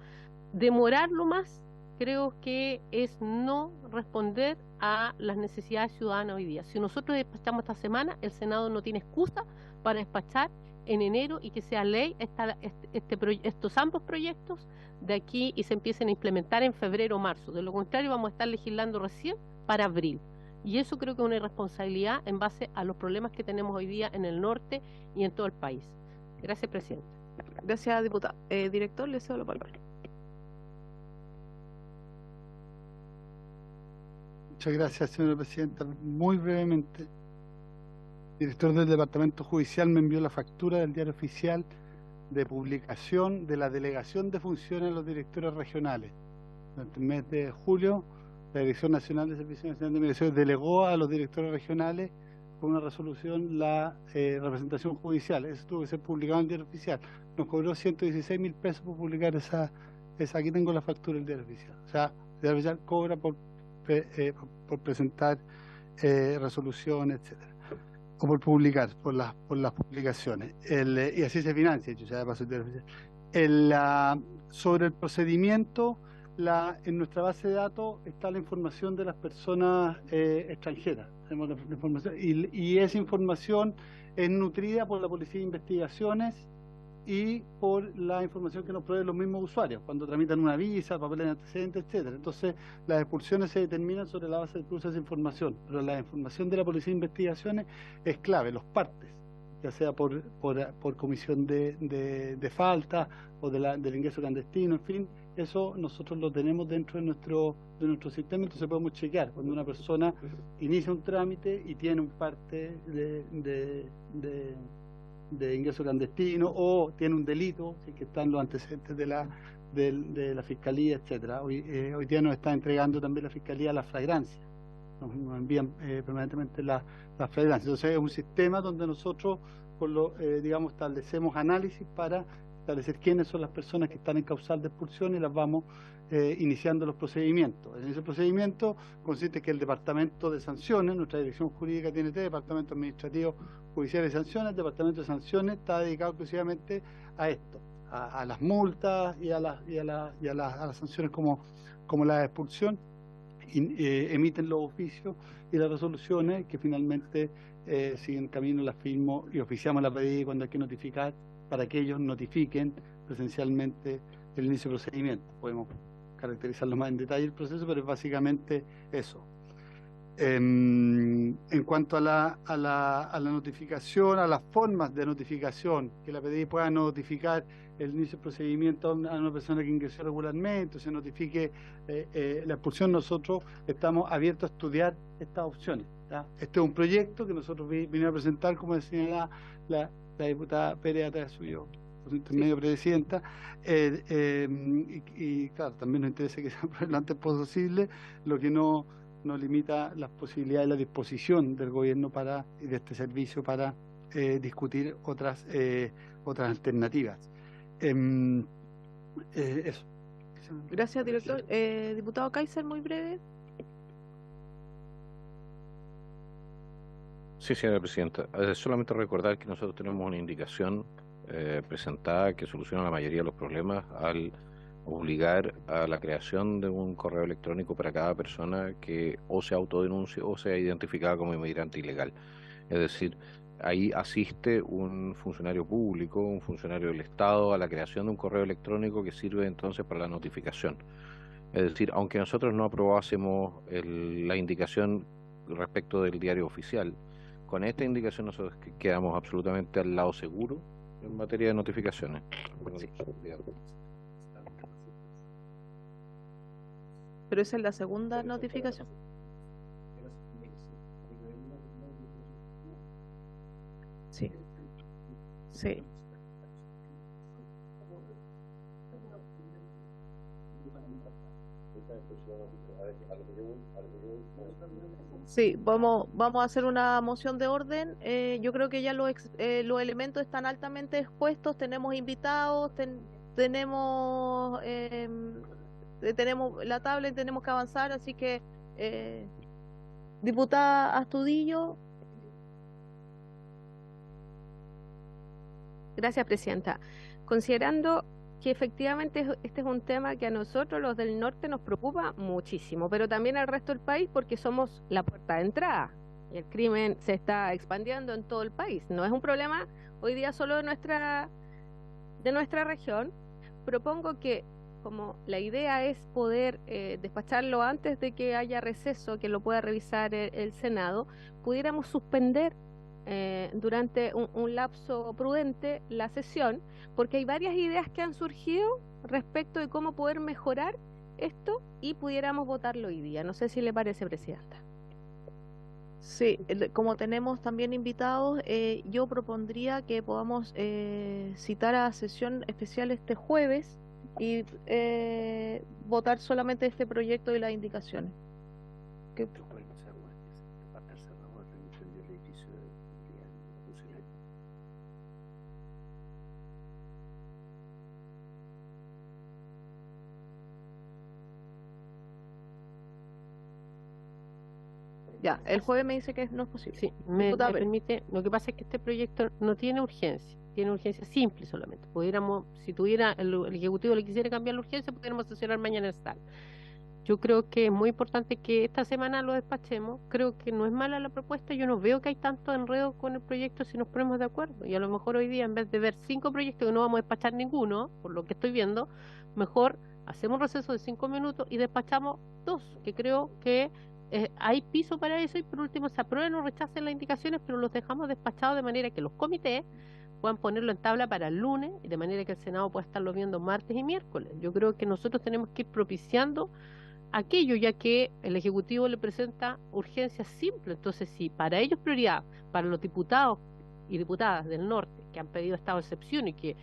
Speaker 12: demorarlo más creo que es no responder a las necesidades ciudadanas hoy día. Si nosotros despachamos esta semana, el Senado no tiene excusa para despachar en enero y que sea ley estos ambos proyectos de aquí y se empiecen a implementar en febrero o marzo. De lo contrario, vamos a estar legislando recién para abril. Y eso creo que es una irresponsabilidad en base a los problemas que tenemos hoy día en el norte y en todo el país. Gracias, presidente.
Speaker 1: Gracias, diputada. Director, le cedo la palabra.
Speaker 4: Muchas gracias, señora presidenta. Muy brevemente, el director del Departamento Judicial me envió la factura del diario oficial de publicación de la delegación de funciones de los directores regionales. Durante el mes de julio, la Dirección Nacional de Servicios Nacional de Migración delegó a los directores regionales con una resolución la representación judicial. Eso tuvo que ser publicado en el diario oficial. Nos cobró 116.000 pesos por publicar esa. Aquí tengo la factura del diario oficial. O sea, el diario oficial cobra por presentar resoluciones, etcétera, o por publicar, por las publicaciones. Y así se financia, dicho sea de paso. Sobre el procedimiento, en nuestra base de datos está la información de las personas extranjeras. Tenemos la información, y esa información es nutrida por la Policía de Investigaciones y por la información que nos proveen los mismos usuarios, cuando tramitan una visa, papeles de antecedentes, etcétera. Entonces, las expulsiones se determinan sobre la base de cruce de esa información, pero la información de la Policía de Investigaciones es clave, los partes, ya sea por comisión de falta o del ingreso clandestino, en fin, eso nosotros lo tenemos dentro de nuestro sistema, entonces podemos chequear cuando una persona inicia un trámite y tiene un parte de ingreso clandestino o tiene un delito, si que están los antecedentes de la Fiscalía, etcétera. Hoy día nos está entregando también la Fiscalía la flagrancia, nos envían permanentemente la flagrancia. Entonces es un sistema donde nosotros digamos, establecemos análisis para establecer quiénes son las personas que están en causal de expulsión y las vamos iniciando los procedimientos. En ese procedimiento consiste que el Departamento de Sanciones, nuestra dirección jurídica tiene Departamento Administrativo, Judicial y Sanciones. El Departamento de Sanciones está dedicado exclusivamente a esto, a las multas y a las sanciones como la expulsión. Emiten los oficios y las resoluciones que finalmente siguen camino, las firmo y oficiamos la PDI cuando hay que notificar, para que ellos notifiquen presencialmente el inicio del procedimiento. Podemos caracterizarlo más en detalle el proceso, pero es básicamente eso. En cuanto a la notificación, a las formas de notificación, que la PDI pueda notificar el inicio del procedimiento a una persona que ingresó regularmente, o se notifique la expulsión, nosotros estamos abiertos a estudiar estas opciones, ¿ya? Este es un proyecto que nosotros vinimos a presentar, como decía la diputada Pérez, atrás suyo, por intermedio presidenta, y claro, también nos interesa que sea lo antes posible, lo que no limita las posibilidades y la disposición del gobierno y de este servicio para discutir otras alternativas. Eso.
Speaker 1: Gracias, director. Diputado Kaiser, muy breve.
Speaker 5: Sí, señora presidenta. Solamente recordar que nosotros tenemos una indicación presentada que soluciona la mayoría de los problemas al obligar a la creación de un correo electrónico para cada persona que o se autodenuncie o sea identificada como inmigrante ilegal. Es decir, ahí asiste un funcionario público, un funcionario del Estado a la creación de un correo electrónico que sirve entonces para la notificación. Es decir, aunque nosotros no aprobásemos la indicación respecto del diario oficial, con esta indicación nosotros quedamos absolutamente al lado seguro en materia de notificaciones. Sí.
Speaker 1: Pero esa es la segunda notificación. Sí. Sí. Sí, vamos a hacer una moción de orden. Yo creo que ya los elementos están altamente expuestos. Tenemos invitados, tenemos la tabla y tenemos que avanzar. Así que, diputada Astudillo.
Speaker 9: Gracias, presidenta. Considerando que efectivamente este es un tema que a nosotros, los del norte, nos preocupa muchísimo, pero también al resto del país porque somos la puerta de entrada y el crimen se está expandiendo en todo el país. No es un problema hoy día solo de nuestra región. Propongo que, como la idea es poder despacharlo antes de que haya receso, que lo pueda revisar el Senado, pudiéramos suspender durante un lapso prudente la sesión, porque hay varias ideas que han surgido respecto de cómo poder mejorar esto y pudiéramos votarlo hoy día. No sé si le parece, presidenta.
Speaker 1: Sí, como tenemos también invitados, yo propondría que podamos citar a sesión especial este jueves y votar solamente este proyecto y las indicaciones. ¿Qué? Ya, el jueves me dice que no es posible.
Speaker 12: Sí, me
Speaker 1: Diputada Pérez.
Speaker 12: permite. Lo que pasa es que este proyecto no tiene urgencia, tiene urgencia simple solamente. Pudiéramos, si tuviera el Ejecutivo le quisiera cambiar la urgencia, pudiéramos sesionar mañana en sala. Yo creo que es muy importante que esta semana lo despachemos. Creo que no es mala la propuesta. Yo no veo que hay tanto enredo con el proyecto si nos ponemos de acuerdo. Y a lo mejor hoy día, en vez de ver 5 proyectos que no vamos a despachar ninguno, por lo que estoy viendo, mejor hacemos un receso de 5 minutos y despachamos 2, que creo que hay piso para eso. Y por último, se aprueben o rechacen las indicaciones, pero los dejamos despachados de manera que los comités puedan ponerlo en tabla para el lunes y de manera que el Senado pueda estarlo viendo martes y miércoles. Yo creo que nosotros tenemos que ir propiciando aquello, ya que el Ejecutivo le presenta urgencias simples. Entonces, si para ellos prioridad, para los diputados y diputadas del norte que han pedido estado de excepción y que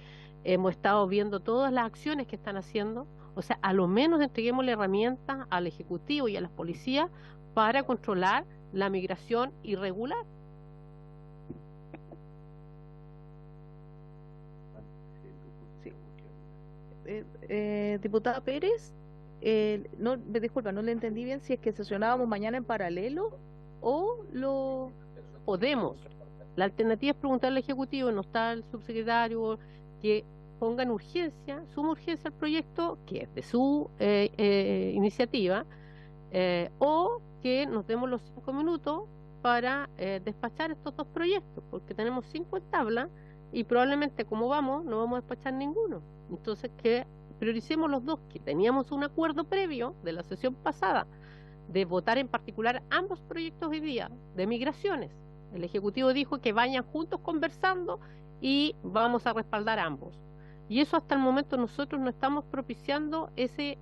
Speaker 12: hemos estado viendo todas las acciones que están haciendo, o sea, a lo menos entreguémosle herramientas al Ejecutivo y a las policías para controlar la migración irregular.
Speaker 1: Diputada Pérez, no, me disculpa, no le entendí bien si es que sesionábamos mañana en paralelo o lo
Speaker 12: podemos. La alternativa es preguntarle al Ejecutivo, no está el subsecretario, que pongan urgencia, suma urgencia al proyecto, que es de su iniciativa, o que nos demos los 5 minutos para despachar estos 2 proyectos, porque tenemos 5 en tabla y probablemente como vamos, no vamos a despachar ninguno. Entonces que prioricemos los 2, que teníamos un acuerdo previo de la sesión pasada de votar en particular ambos proyectos hoy día de migraciones. El Ejecutivo dijo que vayan juntos conversando y vamos a respaldar ambos. Y eso hasta el momento nosotros no estamos propiciando ese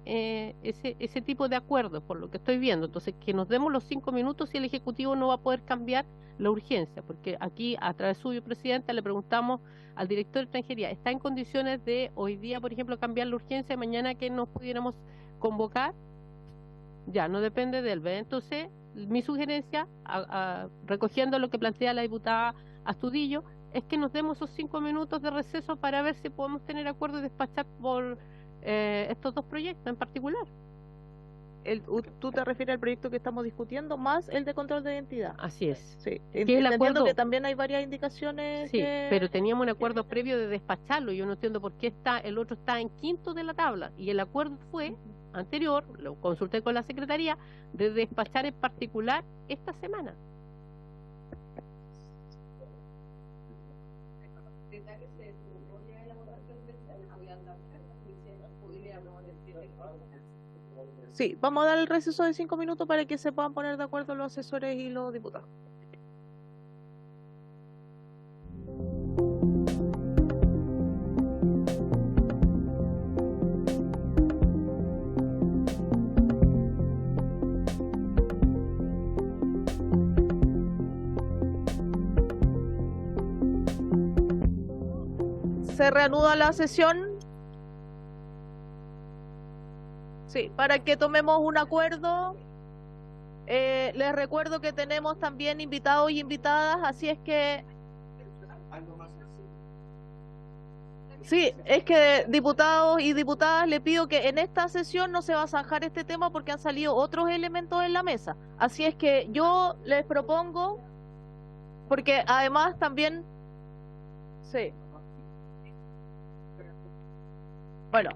Speaker 12: tipo de acuerdos, por lo que estoy viendo. Entonces, que nos demos los 5 minutos y el Ejecutivo no va a poder cambiar la urgencia, porque aquí, a través suyo, Presidenta, le preguntamos al director de extranjería, ¿está en condiciones de hoy día, por ejemplo, cambiar la urgencia y mañana que nos pudiéramos convocar? Ya, no depende de él, ¿ve? Entonces, mi sugerencia, recogiendo lo que plantea la diputada Astudillo, es que nos demos esos 5 minutos de receso para ver si podemos tener acuerdo y despachar por estos 2 proyectos en particular.
Speaker 1: ¿Tú te refieres al proyecto que estamos discutiendo más el de control de identidad?
Speaker 12: Así es.
Speaker 1: Sí.
Speaker 12: Que el acuerdo,
Speaker 1: que también hay varias indicaciones.
Speaker 12: Sí, pero teníamos un acuerdo previo de despacharlo. Yo no entiendo por qué el otro está en quinto de la tabla. Y el acuerdo fue anterior, lo consulté con la Secretaría, de despachar en particular esta semana.
Speaker 1: Sí, vamos a dar el receso de 5 minutos para que se puedan poner de acuerdo los asesores y los diputados. Se reanuda la sesión. Sí, para que tomemos un acuerdo. Les recuerdo que tenemos también invitados y invitadas, así es que... Sí, es que diputados y diputadas, le pido que en esta sesión no se va a zanjar este tema porque han salido otros elementos en la mesa. Así es que yo les propongo, porque además también... Sí. Bueno.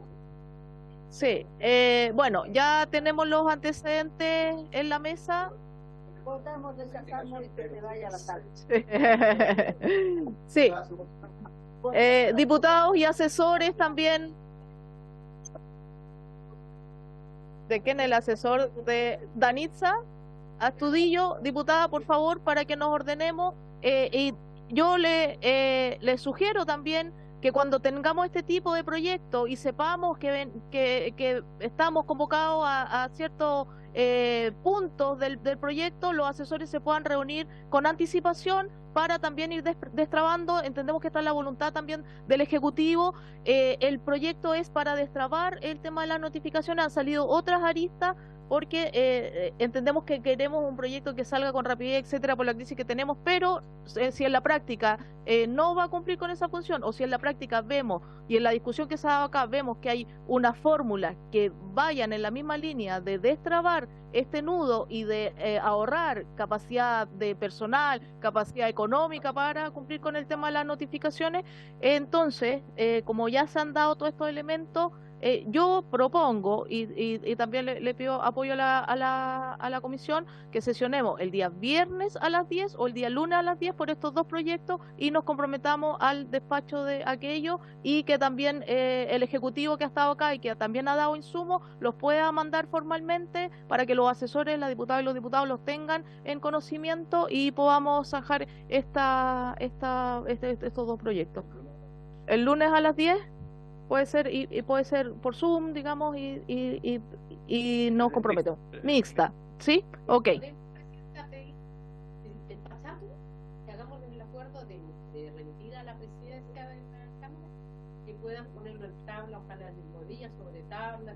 Speaker 1: Sí, bueno, ya tenemos los antecedentes en la mesa.
Speaker 8: Podemos descansarnos y que se vaya a la tarde.
Speaker 1: Sí, diputados y asesores también. ¿De quién? El asesor de Danitza Astudillo, diputada, por favor, para que nos ordenemos. Y yo le sugiero también que cuando tengamos este tipo de proyectos y sepamos que estamos convocados a ciertos puntos del proyecto, los asesores se puedan reunir con anticipación para también ir destrabando. Entendemos que está la voluntad también del Ejecutivo. El proyecto es para destrabar el tema de las notificaciones. Han salido otras aristas porque entendemos que queremos un proyecto que salga con rapidez, etcétera, por la crisis que tenemos, pero si en la práctica no va a cumplir con esa función, o si en la práctica vemos, y en la discusión que se ha dado acá, vemos que hay una fórmula que vayan en la misma línea de destrabar este nudo y de ahorrar capacidad de personal, capacidad económica para cumplir con el tema de las notificaciones, entonces, como ya se han dado todos estos elementos, yo propongo y también le pido apoyo a la comisión que sesionemos el día viernes a las 10 o el día lunes a las 10 por estos dos proyectos y nos comprometamos al despacho de aquello y que también el Ejecutivo que ha estado acá y que también ha dado insumos los pueda mandar formalmente para que los asesores, las diputadas y los diputados los tengan en conocimiento y podamos zanjar estos dos proyectos. El lunes a las 10 puede ser y puede ser por Zoom, digamos, y nos comprometemos. Mixta, ¿sí? Ok.
Speaker 12: Que hagamos el acuerdo de remitir a la presidencia de la Cámara, que puedan ponerlo en tabla, ojalá el mismo día, sobre tablas,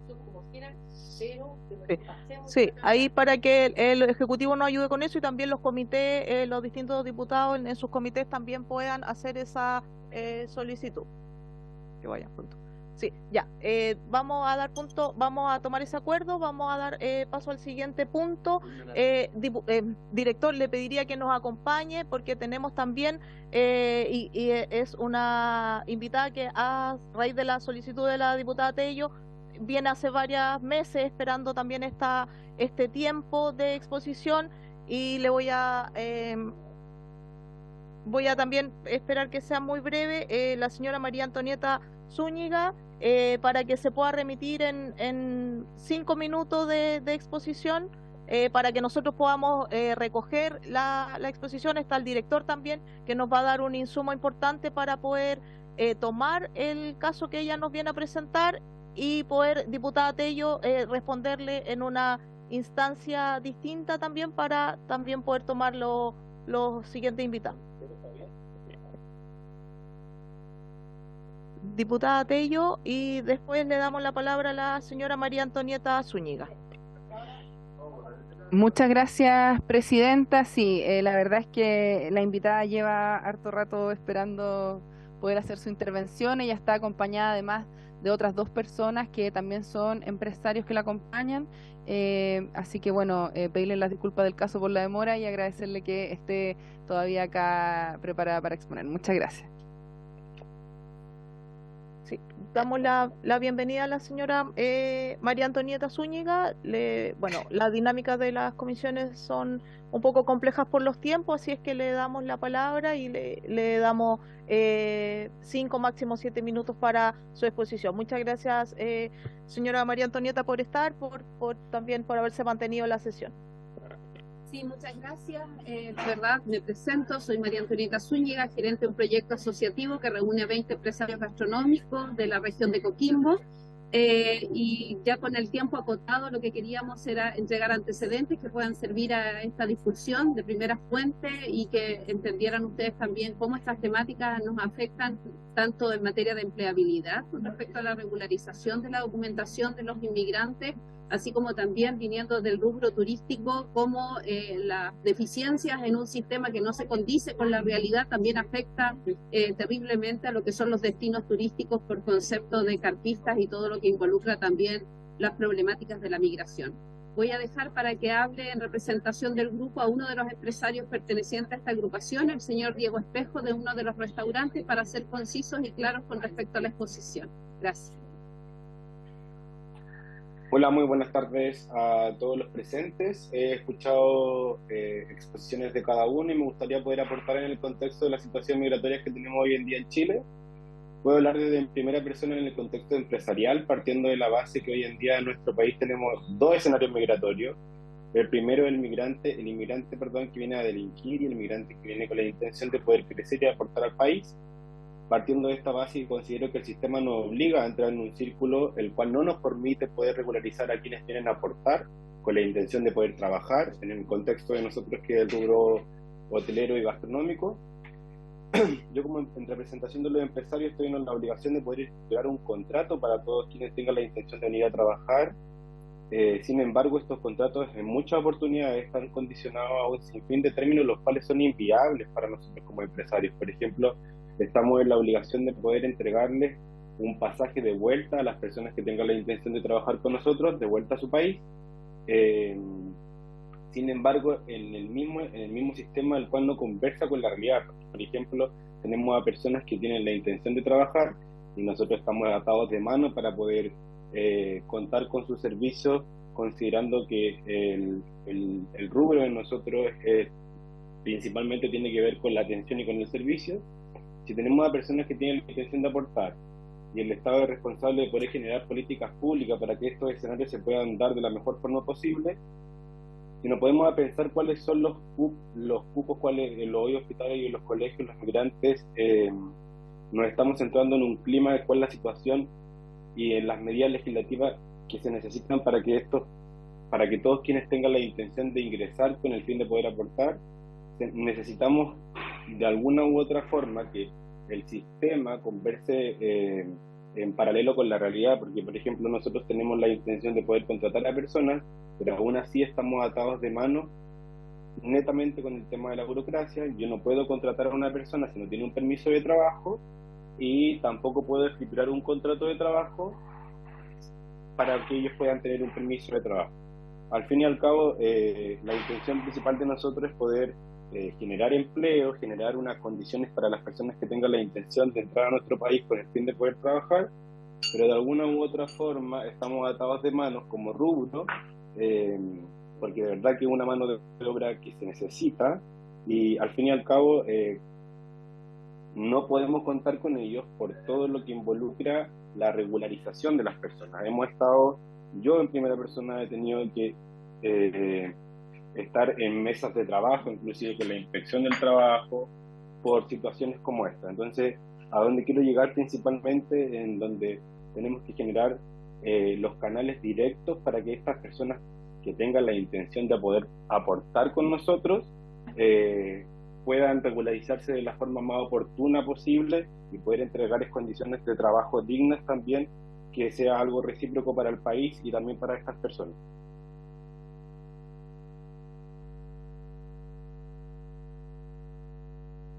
Speaker 12: como quieran, pero que
Speaker 1: sí, ahí para que el Ejecutivo nos ayude con eso y también los comités, los distintos diputados en sus comités también puedan hacer esa solicitud. Que vayan pronto. Sí, ya. Vamos a dar punto, vamos a tomar ese acuerdo, vamos a dar paso al siguiente punto. Director, le pediría que nos acompañe porque tenemos también, y es una invitada que a raíz de la solicitud de la diputada Tello, viene hace varios meses esperando también este tiempo de exposición y le voy a también esperar que sea muy breve la señora María Antonieta Zúñiga para que se pueda remitir en 5 minutos de exposición para que nosotros podamos recoger la exposición. Está el director también que nos va a dar un insumo importante para poder tomar el caso que ella nos viene a presentar y poder, diputada Tello, responderle en una instancia distinta también para también poder tomar los siguientes invitados. Diputada Tello, y después le damos la palabra a la señora María Antonieta Zúñiga.
Speaker 13: Muchas gracias, presidenta. Sí, la verdad es que la invitada lleva harto rato esperando poder hacer su intervención. Ella está acompañada además de otras 2 personas que también son empresarios que la acompañan. Así que bueno, pedirle las disculpas del caso por la demora y agradecerle que esté todavía acá preparada para exponer. Muchas gracias.
Speaker 1: Sí, damos la bienvenida a la señora María Antonieta Zúñiga. Bueno, las dinámicas de las comisiones son un poco complejas por los tiempos, así es que le damos la palabra y le damos 5, máximo 7 minutos para su exposición. Muchas gracias, señora María Antonieta, por estar, también por haberse mantenido la sesión.
Speaker 14: Sí, muchas gracias. De verdad, me presento, soy María Antonieta Zúñiga, gerente de un proyecto asociativo que reúne a 20 empresarios gastronómicos de la región de Coquimbo. Y ya con el tiempo acotado, lo que queríamos era entregar antecedentes que puedan servir a esta discusión de primera fuente y que entendieran ustedes también cómo estas temáticas nos afectan tanto en materia de empleabilidad con respecto a la regularización de la documentación de los inmigrantes, así como también viniendo del rubro turístico, como las deficiencias en un sistema que no se condice con la realidad también afecta terriblemente a lo que son los destinos turísticos por concepto de carpistas y todo lo que involucra también las problemáticas de la migración. Voy a dejar para que hable en representación del grupo a uno de los empresarios pertenecientes a esta agrupación, el señor Diego Espejo, de uno de los restaurantes, para ser concisos y claros con respecto a la exposición. Gracias.
Speaker 15: Hola, muy buenas tardes a todos los presentes. He escuchado exposiciones de cada uno y me gustaría poder aportar en el contexto de la situación migratoria que tenemos hoy en día en Chile. Puedo hablar desde en primera persona en el contexto empresarial, partiendo de la base que hoy en día en nuestro país tenemos 2 escenarios migratorios. El primero, el inmigrante, que viene a delinquir, y el inmigrante que viene con la intención de poder crecer y aportar al país. Partiendo de esta base, considero que el sistema nos obliga a entrar en un círculo el cual no nos permite poder regularizar a quienes vienen a aportar con la intención de poder trabajar en el contexto de nosotros, que es el rubro hotelero y gastronómico. Yo, como en representación de los empresarios, estoy en la obligación de poder llevar un contrato para todos quienes tengan la intención de venir a trabajar Sin embargo, estos contratos en muchas oportunidades están condicionados a un sinfín de términos los cuales son inviables para nosotros como empresarios. Por ejemplo, estamos en la obligación de poder entregarles un pasaje de vuelta a las personas que tengan la intención de trabajar con nosotros, de vuelta a su país. Sin embargo, en el mismo sistema el cual no conversa con la realidad. Por ejemplo, tenemos a personas que tienen la intención de trabajar y nosotros estamos atados de mano para poder contar con sus servicios, considerando que el rubro de nosotros principalmente tiene que ver con la atención y con el servicio. Si tenemos a personas que tienen la intención de aportar y el Estado es responsable de poder generar políticas públicas para que estos escenarios se puedan dar de la mejor forma posible, si nos podemos pensar cuáles son los cupos, cuáles en los hospitales y en los colegios, los migrantes, nos estamos centrando en un clima de cuál es la situación y en las medidas legislativas que se necesitan para que todos quienes tengan la intención de ingresar con el fin de poder aportar, necesitamos de alguna u otra forma que el sistema converse en paralelo con la realidad, porque por ejemplo nosotros tenemos la intención de poder contratar a personas, pero aún así estamos atados de mano netamente con el tema de la burocracia. Yo no puedo contratar a una persona si no tiene un permiso de trabajo, y tampoco puedo escriturar un contrato de trabajo para que ellos puedan tener un permiso de trabajo. Al fin y al cabo, la intención principal de nosotros es poder generar empleo, generar unas condiciones para las personas que tengan la intención de entrar a nuestro país con el fin de poder trabajar, pero de alguna u otra forma estamos atados de manos como rubro, porque de verdad que es una mano de obra que se necesita, y al fin y al cabo no podemos contar con ellos por todo lo que involucra la regularización de las personas. Yo en primera persona he tenido que estar en mesas de trabajo, inclusive con la inspección del trabajo, por situaciones como esta. Entonces, a donde quiero llegar principalmente, en donde tenemos que generar los canales directos para que estas personas que tengan la intención de poder aportar con nosotros, puedan regularizarse de la forma más oportuna posible y poder entregarles condiciones de trabajo dignas también, que sea algo recíproco para el país y también para estas personas.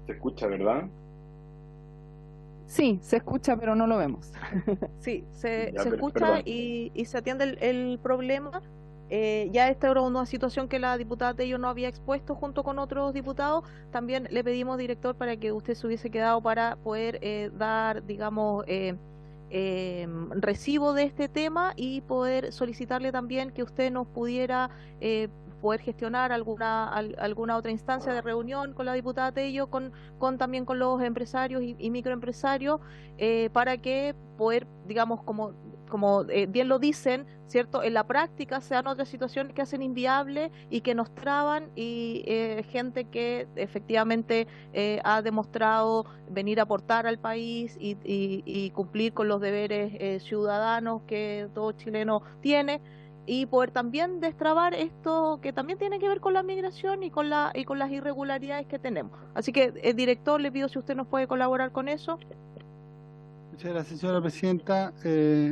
Speaker 15: ¿Se escucha, verdad?
Speaker 13: Sí, se escucha, pero no lo vemos.
Speaker 1: Sí, se
Speaker 15: Ya,
Speaker 1: escucha
Speaker 15: perdón.
Speaker 1: y se atiende el problema. Ya esta era una situación que la diputada Tello no había expuesto junto con otros diputados. También le pedimos, director, para que usted se hubiese quedado para poder dar, digamos, recibo de este tema y poder solicitarle también que usted nos pudiera poder gestionar alguna otra instancia de reunión con la diputada Tello, también con los empresarios y microempresarios, para que poder, digamos, como bien lo dicen, ¿cierto? En la práctica se dan otras situaciones que hacen inviable y que nos traban, y gente que efectivamente ha demostrado venir a aportar al país y cumplir con los deberes ciudadanos que todo chileno tiene, y poder también destrabar esto que también tiene que ver con la migración y con las irregularidades que tenemos. Así que, director, le pido si usted nos puede colaborar con eso.
Speaker 4: Muchas gracias, señora presidenta.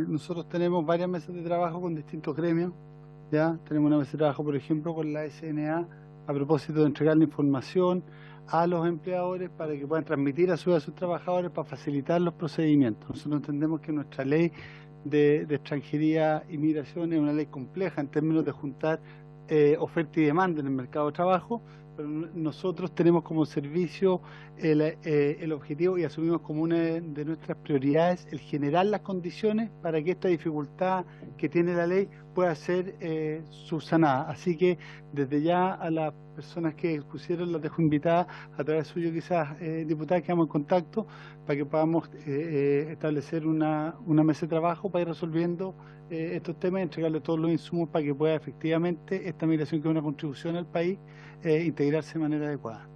Speaker 4: Nosotros tenemos varias mesas de trabajo con distintos gremios. Ya tenemos una mesa de trabajo, por ejemplo, con la SNA a propósito de entregar la información a los empleadores para que puedan transmitir a sus trabajadores para facilitar los procedimientos. Nosotros entendemos que nuestra ley de extranjería y migración es una ley compleja en términos de juntar oferta y demanda en el mercado de trabajo, pero nosotros tenemos como servicio el objetivo, y asumimos como una de nuestras prioridades, el generar las condiciones para que esta dificultad que tiene la ley pueda ser subsanada. Así que desde ya a las personas que expusieron las dejo invitadas, a través suyo quizás, diputadas, quedamos en contacto para que podamos establecer una mesa de trabajo para ir resolviendo estos temas y entregarle todos los insumos para que pueda efectivamente esta migración, que es una contribución al país, integrarse de manera adecuada.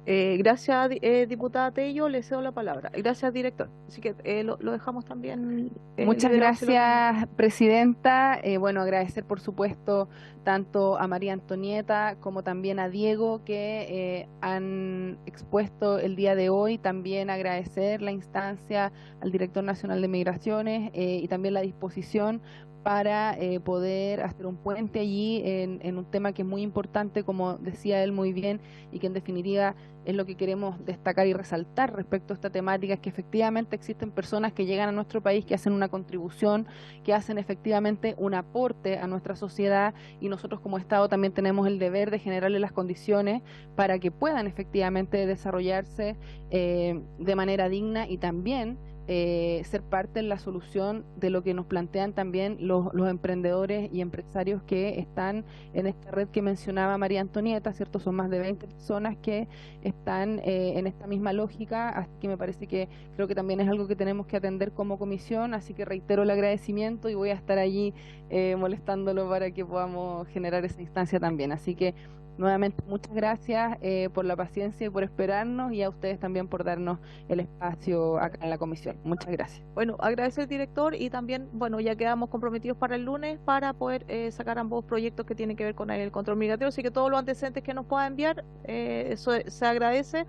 Speaker 1: Gracias, diputada Tello, le cedo la palabra. Gracias, director. Así que lo dejamos también.
Speaker 13: Muchas gracias, presidenta. Bueno, agradecer, por supuesto, tanto a María Antonieta como también a Diego, que han expuesto el día de hoy. También agradecer la instancia al director nacional de Migraciones y también la disposición para poder hacer un puente allí en un tema que es muy importante, como decía él muy bien, y que en definitiva es lo que queremos destacar y resaltar respecto a esta temática, es que efectivamente existen personas que llegan a nuestro país, que hacen una contribución, que hacen efectivamente un aporte a nuestra sociedad, y nosotros como Estado también tenemos el deber de generarles las condiciones para que puedan efectivamente desarrollarse de manera digna y también ser parte en la solución de lo que nos plantean también los emprendedores y empresarios que están en esta red que mencionaba María Antonieta, ¿cierto? Son más de 20 personas que están en esta misma lógica, así que me parece que creo que también es algo que tenemos que atender como comisión, así que reitero el agradecimiento y voy a estar allí molestándolo para que podamos generar esa instancia también. Así que nuevamente, muchas gracias por la paciencia y por esperarnos, y a ustedes también por darnos el espacio acá en la comisión. Muchas gracias.
Speaker 1: Bueno, agradecer al director y también, bueno, ya quedamos comprometidos para el lunes para poder sacar ambos proyectos que tienen que ver con el control migratorio, así que todos los antecedentes que nos pueda enviar, eso se agradece.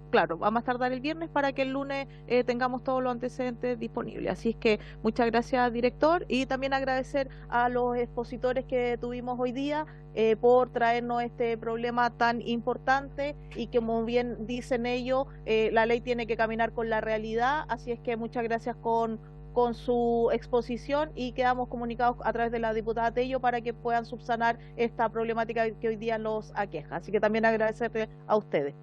Speaker 1: Claro, vamos a tardar el viernes para que el lunes tengamos todos los antecedentes disponibles. Así es que muchas gracias, director, y también agradecer a los expositores que tuvimos hoy día por traernos este problema tan importante, y que, como bien dicen ellos, la ley tiene que caminar con la realidad. Así es que muchas gracias con su exposición, y quedamos comunicados a través de la diputada Tello para que puedan subsanar esta problemática que hoy día los aqueja. Así que también agradecerle a ustedes.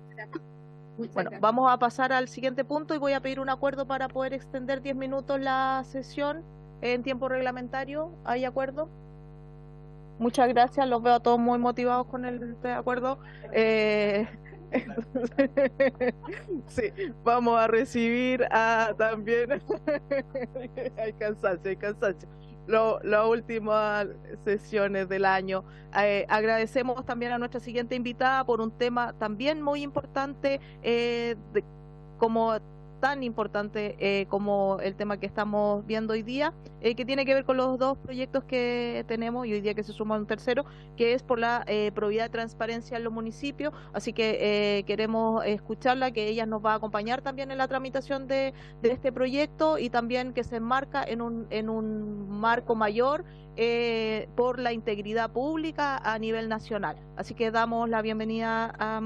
Speaker 1: Bueno, vamos a pasar al siguiente punto y voy a pedir un acuerdo para poder extender 10 minutos la sesión en tiempo reglamentario. ¿Hay acuerdo? Muchas gracias, los veo a todos muy motivados con el acuerdo. Sí, vamos a recibir también hay cansancio. Las últimas sesiones del año. Agradecemos también a nuestra siguiente invitada por un tema también muy importante, como tan importante como el tema que estamos viendo hoy día, que tiene que ver con los dos proyectos que tenemos, y hoy día que se suma un tercero, que es por la probidad y transparencia en los municipios. Así que queremos escucharla, que ella nos va a acompañar también en la tramitación de este proyecto, y también que se enmarca en un marco mayor por la integridad pública a nivel nacional. Así que damos la bienvenida a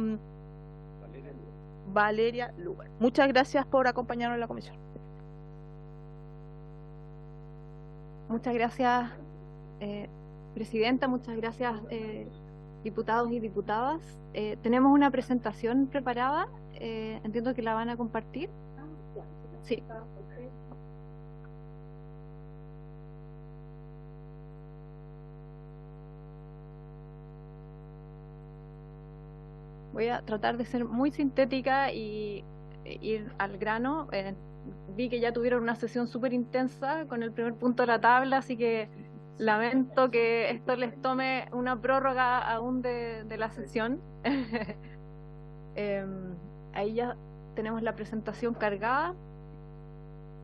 Speaker 1: Valeria Lugar. Muchas gracias por acompañarnos en la comisión.
Speaker 16: Muchas gracias, presidenta. Muchas gracias, diputados y diputadas. Tenemos una presentación preparada. Entiendo que la van a compartir. Sí. Voy a tratar de ser muy sintética y ir al grano. Vi que ya tuvieron una sesión súper intensa con el primer punto de la tabla, así que lamento que esto les tome una prórroga aún de la sesión. Ahí ya tenemos la presentación cargada.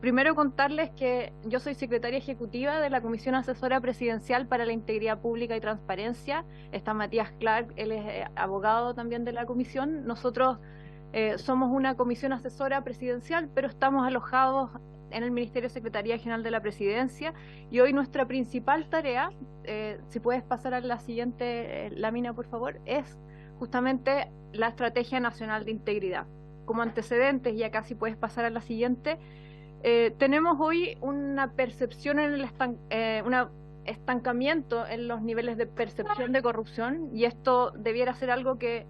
Speaker 16: Primero contarles que yo soy secretaria ejecutiva de la Comisión Asesora Presidencial para la Integridad Pública y Transparencia. Está Matías Clark, él es abogado también de la comisión. Nosotros somos una comisión asesora presidencial, pero estamos alojados en el Ministerio de Secretaría General de la Presidencia, y hoy nuestra principal tarea, si puedes pasar a la siguiente lámina por favor, es justamente la Estrategia Nacional de Integridad. Como antecedentes, y acá si puedes pasar a la siguiente, tenemos hoy una percepción en un estancamiento en los niveles de percepción de corrupción, y esto debiera ser algo que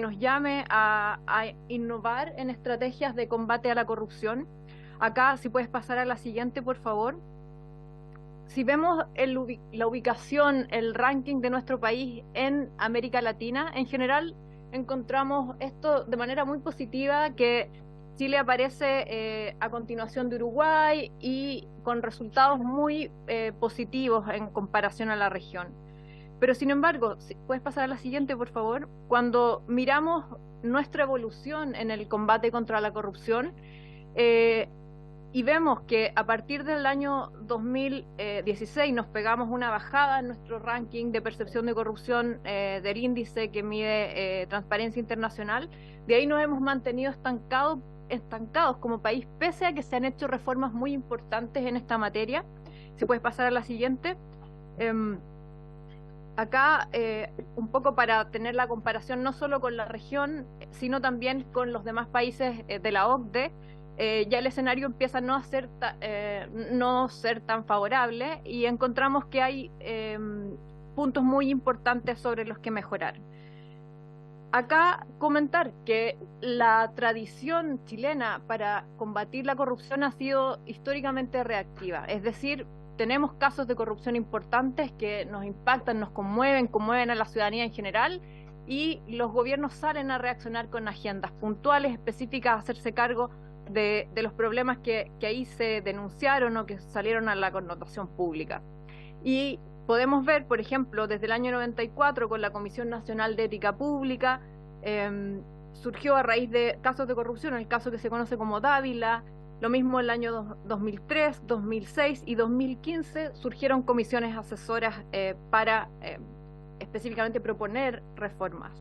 Speaker 16: nos llame a innovar en estrategias de combate a la corrupción. Acá, si puedes pasar a la siguiente, por favor. Si vemos la ubicación, el ranking de nuestro país en América Latina, en general encontramos esto de manera muy positiva, que Chile aparece a continuación de Uruguay y con resultados muy positivos en comparación a la región. Pero sin embargo, si puedes pasar a la siguiente, por favor. Cuando miramos nuestra evolución en el combate contra la corrupción y vemos que a partir del año 2016 nos pegamos una bajada en nuestro ranking de percepción de corrupción del índice que mide Transparencia Internacional, de ahí nos hemos mantenido estancados como país, pese a que se han hecho reformas muy importantes en esta materia. Si puedes pasar a la siguiente. Acá, un poco para tener la comparación no solo con la región, sino también con los demás países de la OCDE, ya el escenario empieza a no ser tan favorable y encontramos que hay puntos muy importantes sobre los que mejorar. Acá comentar que la tradición chilena para combatir la corrupción ha sido históricamente reactiva, es decir, tenemos casos de corrupción importantes que nos impactan, nos conmueven a la ciudadanía en general, y los gobiernos salen a reaccionar con agendas puntuales, específicas, a hacerse cargo de los problemas que ahí se denunciaron o que salieron a la connotación pública. Y podemos ver, por ejemplo, desde el año 94 con la Comisión Nacional de Ética Pública, surgió a raíz de casos de corrupción, el caso que se conoce como Dávila. Lo mismo el año 2003, 2006 y 2015 surgieron comisiones asesoras para específicamente proponer reformas.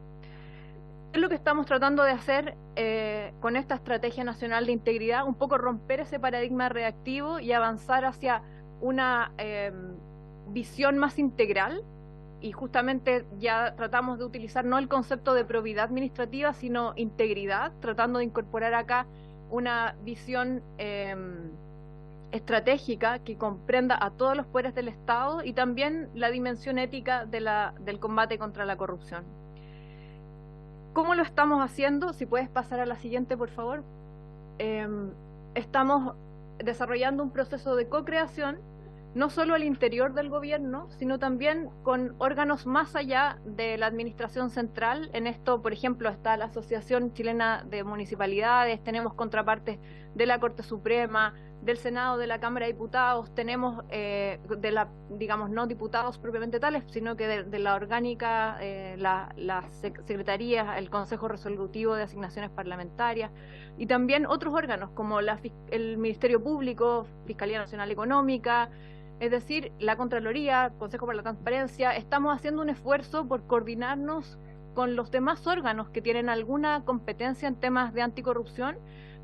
Speaker 16: ¿Qué es lo que estamos tratando de hacer con esta Estrategia Nacional de Integridad? Un poco romper ese paradigma reactivo y avanzar hacia una visión más integral, y justamente ya tratamos de utilizar no el concepto de probidad administrativa, sino integridad, tratando de incorporar acá una visión estratégica que comprenda a todos los poderes del Estado y también la dimensión ética del combate contra la corrupción. ¿Cómo lo estamos haciendo? Si puedes pasar a la siguiente, por favor. Estamos desarrollando un proceso de co-creación, no solo al interior del gobierno, sino también con órganos más allá de la administración central. En esto, por ejemplo, está la Asociación Chilena de Municipalidades, tenemos contrapartes de la Corte Suprema, del Senado, de la Cámara de Diputados, tenemos digamos, no diputados propiamente tales, sino que de la orgánica, las secretarías, el Consejo Resolutivo de Asignaciones Parlamentarias, y también otros órganos como el Ministerio Público, Fiscalía Nacional Económica, es decir, la Contraloría, Consejo para la Transparencia. Estamos haciendo un esfuerzo por coordinarnos con los demás órganos que tienen alguna competencia en temas de anticorrupción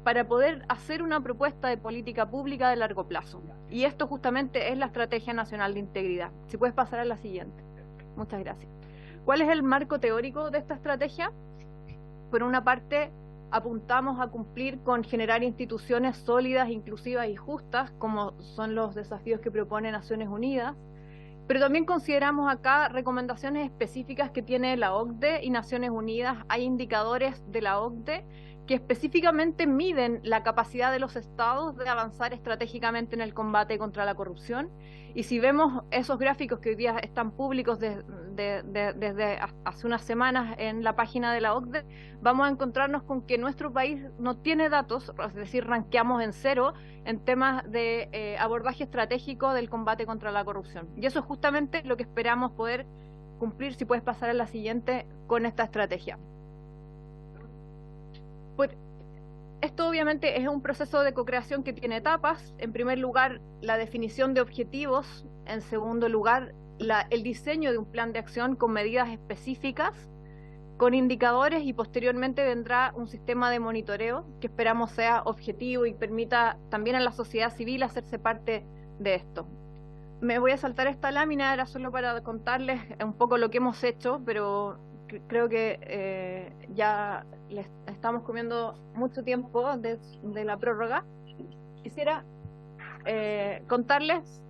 Speaker 16: para poder hacer una propuesta de política pública de largo plazo. Y esto justamente es la Estrategia Nacional de Integridad. Si puedes pasar a la siguiente. Muchas gracias. ¿Cuál es el marco teórico de esta estrategia? Por una parte, apuntamos a cumplir con generar instituciones sólidas, inclusivas y justas, como son los desafíos que propone Naciones Unidas, pero también consideramos acá recomendaciones específicas que tiene la OCDE y Naciones Unidas. Hay indicadores de la OCDE que específicamente miden la capacidad de los estados de avanzar estratégicamente en el combate contra la corrupción. Y si vemos esos gráficos que hoy día están públicos desde hace unas semanas en la página de la OCDE, vamos a encontrarnos con que nuestro país no tiene datos, es decir, ranqueamos en 0 en temas de abordaje estratégico del combate contra la corrupción. Y eso es justamente lo que esperamos poder cumplir, si puedes pasar a la siguiente, con esta estrategia. Pues, esto obviamente es un proceso de co-creación que tiene etapas. En primer lugar, la definición de objetivos. En segundo lugar, el diseño de un plan de acción con medidas específicas, con indicadores, y posteriormente vendrá un sistema de monitoreo que esperamos sea objetivo y permita también a la sociedad civil hacerse parte de esto. Me voy a saltar esta lámina, era solo para contarles un poco lo que hemos hecho, pero creo que ya les estamos comiendo mucho tiempo de la prórroga. Quisiera contarles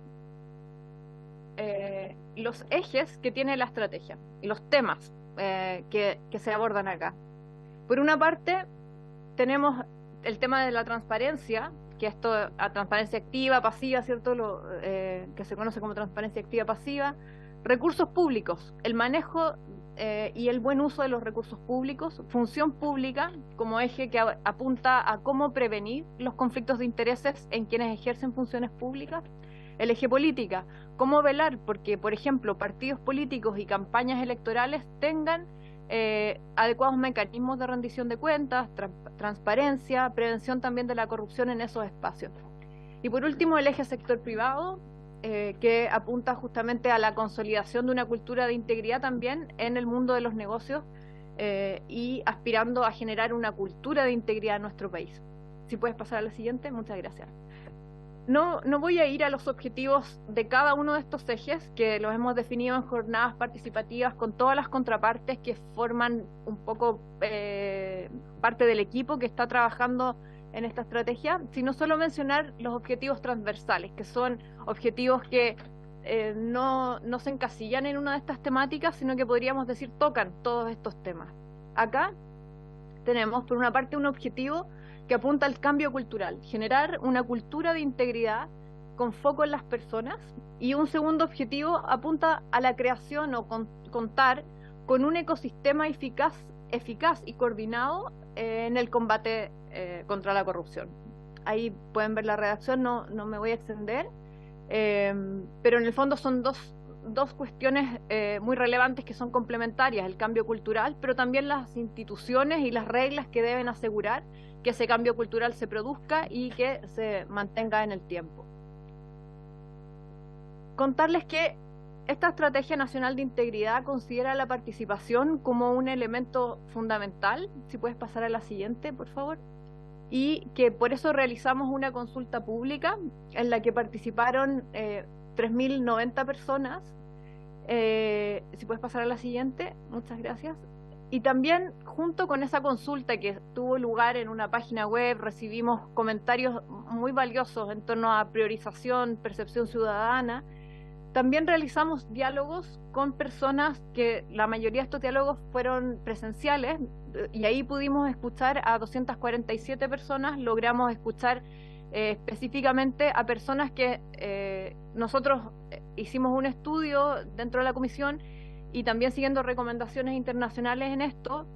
Speaker 16: los ejes que tiene la estrategia y los temas que se abordan acá. Por una parte, tenemos el tema de la transparencia, que esto a transparencia activa, pasiva, ¿cierto? Que se conoce como transparencia activa, pasiva. Recursos públicos, el manejo y el buen uso de los recursos públicos. Función pública como eje que apunta a cómo prevenir los conflictos de intereses en quienes ejercen funciones públicas. El eje política, cómo velar porque, por ejemplo, partidos políticos y campañas electorales tengan adecuados mecanismos de rendición de cuentas, transparencia, prevención también de la corrupción en esos espacios. Y por último, el eje sector privado, que apunta justamente a la consolidación de una cultura de integridad también en el mundo de los negocios y aspirando a generar una cultura de integridad en nuestro país. Si puedes pasar a la siguiente, muchas gracias. No voy a ir a los objetivos de cada uno de estos ejes, que los hemos definido en jornadas participativas con todas las contrapartes que forman un poco parte del equipo que está trabajando en esta estrategia, sino solo mencionar los objetivos transversales, que son objetivos que no se encasillan en una de estas temáticas, sino que podríamos decir tocan todos estos temas. Acá tenemos, por una parte, un objetivo que apunta al cambio cultural, generar una cultura de integridad con foco en las personas, y un segundo objetivo apunta a la creación o contar con un ecosistema eficaz y coordinado en el combate contra la corrupción. Ahí pueden ver la redacción, no me voy a extender, pero en el fondo son dos cuestiones muy relevantes que son complementarias: el cambio cultural, pero también las instituciones y las reglas que deben asegurar que ese cambio cultural se produzca y que se mantenga en el tiempo. Contarles que esta Estrategia Nacional de Integridad considera la participación como un elemento fundamental. Si puedes pasar a la siguiente, por favor. Y que por eso realizamos una consulta pública en la que participaron 3.090 personas. Si puedes pasar a la siguiente, muchas gracias. Y también, junto con esa consulta que tuvo lugar en una página web, recibimos comentarios muy valiosos en torno a priorización, percepción ciudadana. También realizamos diálogos con personas que la mayoría de estos diálogos fueron presenciales, y ahí pudimos escuchar a 247 personas. Logramos escuchar específicamente a personas que nosotros hicimos un estudio dentro de la comisión, y también siguiendo recomendaciones internacionales en esto,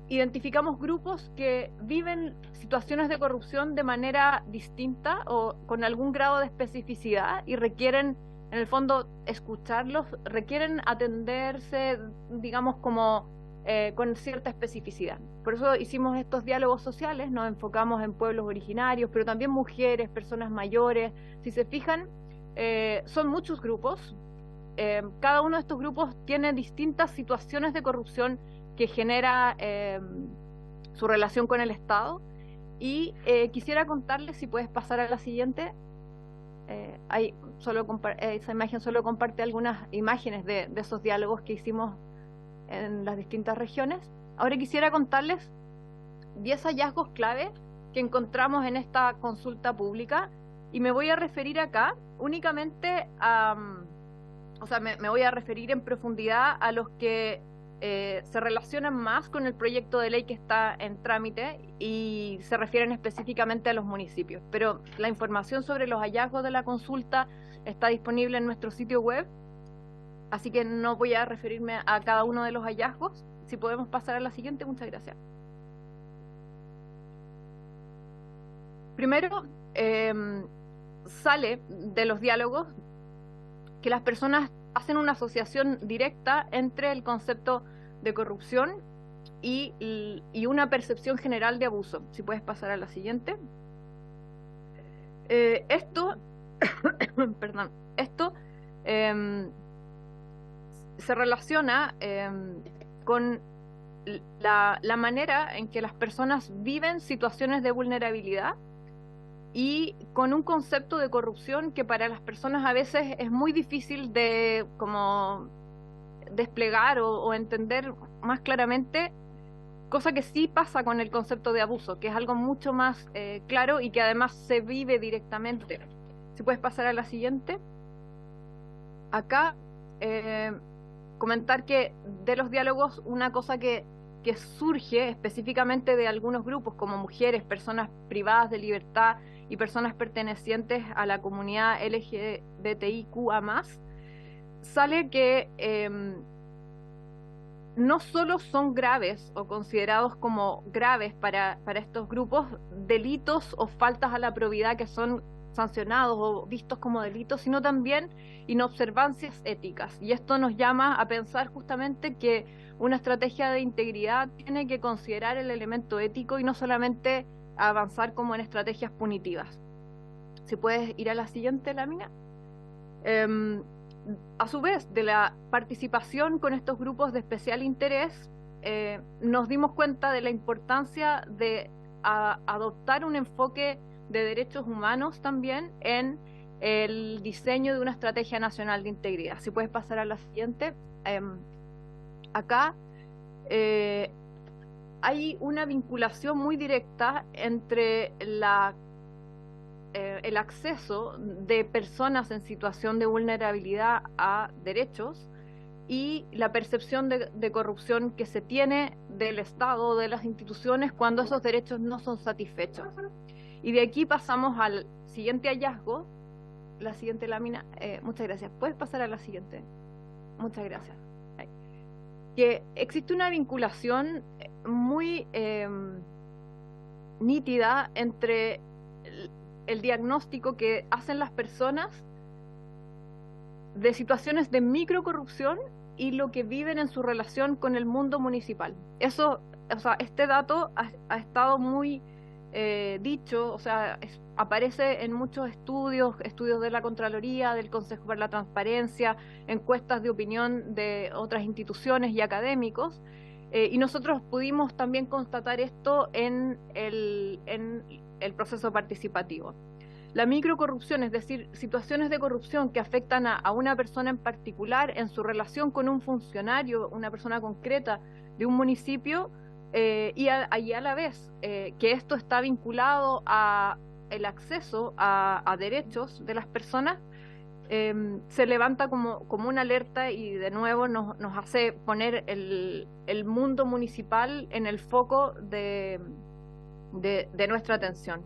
Speaker 16: identificamos grupos que viven situaciones de corrupción de manera distinta o con algún grado de especificidad, y requieren, en el fondo, escucharlos, requieren atenderse, digamos, como con cierta especificidad. Por eso hicimos estos diálogos sociales, nos enfocamos en pueblos originarios, pero también mujeres, personas mayores. Si se fijan, son muchos grupos. Cada uno de estos grupos tiene distintas situaciones de corrupción que genera su relación con el Estado, y quisiera contarles, si puedes pasar a la siguiente. Esa imagen solo comparte algunas imágenes de esos diálogos que hicimos en las distintas regiones. Ahora quisiera contarles 10 hallazgos clave que encontramos en esta consulta pública, y me voy a referir acá únicamente a... me voy a referir en profundidad a los que se relacionan más con el proyecto de ley que está en trámite y se refieren específicamente a los municipios. Pero la información sobre los hallazgos de la consulta está disponible en nuestro sitio web, así que no voy a referirme a cada uno de los hallazgos. Si podemos pasar a la siguiente, muchas gracias. Primero, sale de los diálogos que las personas hacen una asociación directa entre el concepto de corrupción y una percepción general de abuso. Si puedes pasar a la siguiente. Esto se relaciona con la manera en que las personas viven situaciones de vulnerabilidad, y con un concepto de corrupción que para las personas a veces es muy difícil de como desplegar o entender más claramente, cosa que sí pasa con el concepto de abuso, que es algo mucho más claro y que además se vive directamente. Si puedes pasar a la siguiente. Acá comentar que de los diálogos, una cosa que surge específicamente de algunos grupos como mujeres, personas privadas de libertad y personas pertenecientes a la comunidad LGBTIQA+, sale que no solo son graves o considerados como graves para estos grupos delitos o faltas a la probidad que son sancionados o vistos como delitos, sino también inobservancias éticas. Y esto nos llama a pensar justamente que una estrategia de integridad tiene que considerar el elemento ético y no solamente avanzar como en estrategias punitivas. Si puedes ir a la siguiente lámina. A su vez, de la participación con estos grupos de especial interés, nos dimos cuenta de la importancia de adoptar un enfoque de derechos humanos también en el diseño de una estrategia nacional de integridad. Si puedes pasar a la siguiente. Acá hay una vinculación muy directa entre el acceso de personas en situación de vulnerabilidad a derechos y la percepción de corrupción que se tiene del Estado o de las instituciones cuando esos derechos no son satisfechos. Y de aquí pasamos al siguiente hallazgo, la siguiente lámina. Muchas gracias. ¿Puedes pasar a la siguiente? Muchas gracias. Que existe una vinculación muy nítida entre el diagnóstico que hacen las personas de situaciones de microcorrupción y lo que viven en su relación con el mundo municipal. Eso, o sea, este dato ha estado muy dicho, o sea, aparece en muchos estudios de la Contraloría, del Consejo para la Transparencia, encuestas de opinión de otras instituciones y académicos, y nosotros pudimos también constatar esto en el proceso participativo. La microcorrupción, es decir, situaciones de corrupción que afectan a una persona en particular en su relación con un funcionario, una persona concreta de un municipio, y a la vez que esto está vinculado a el acceso a derechos de las personas, se levanta como una alerta y de nuevo nos hace poner el mundo municipal en el foco de nuestra atención.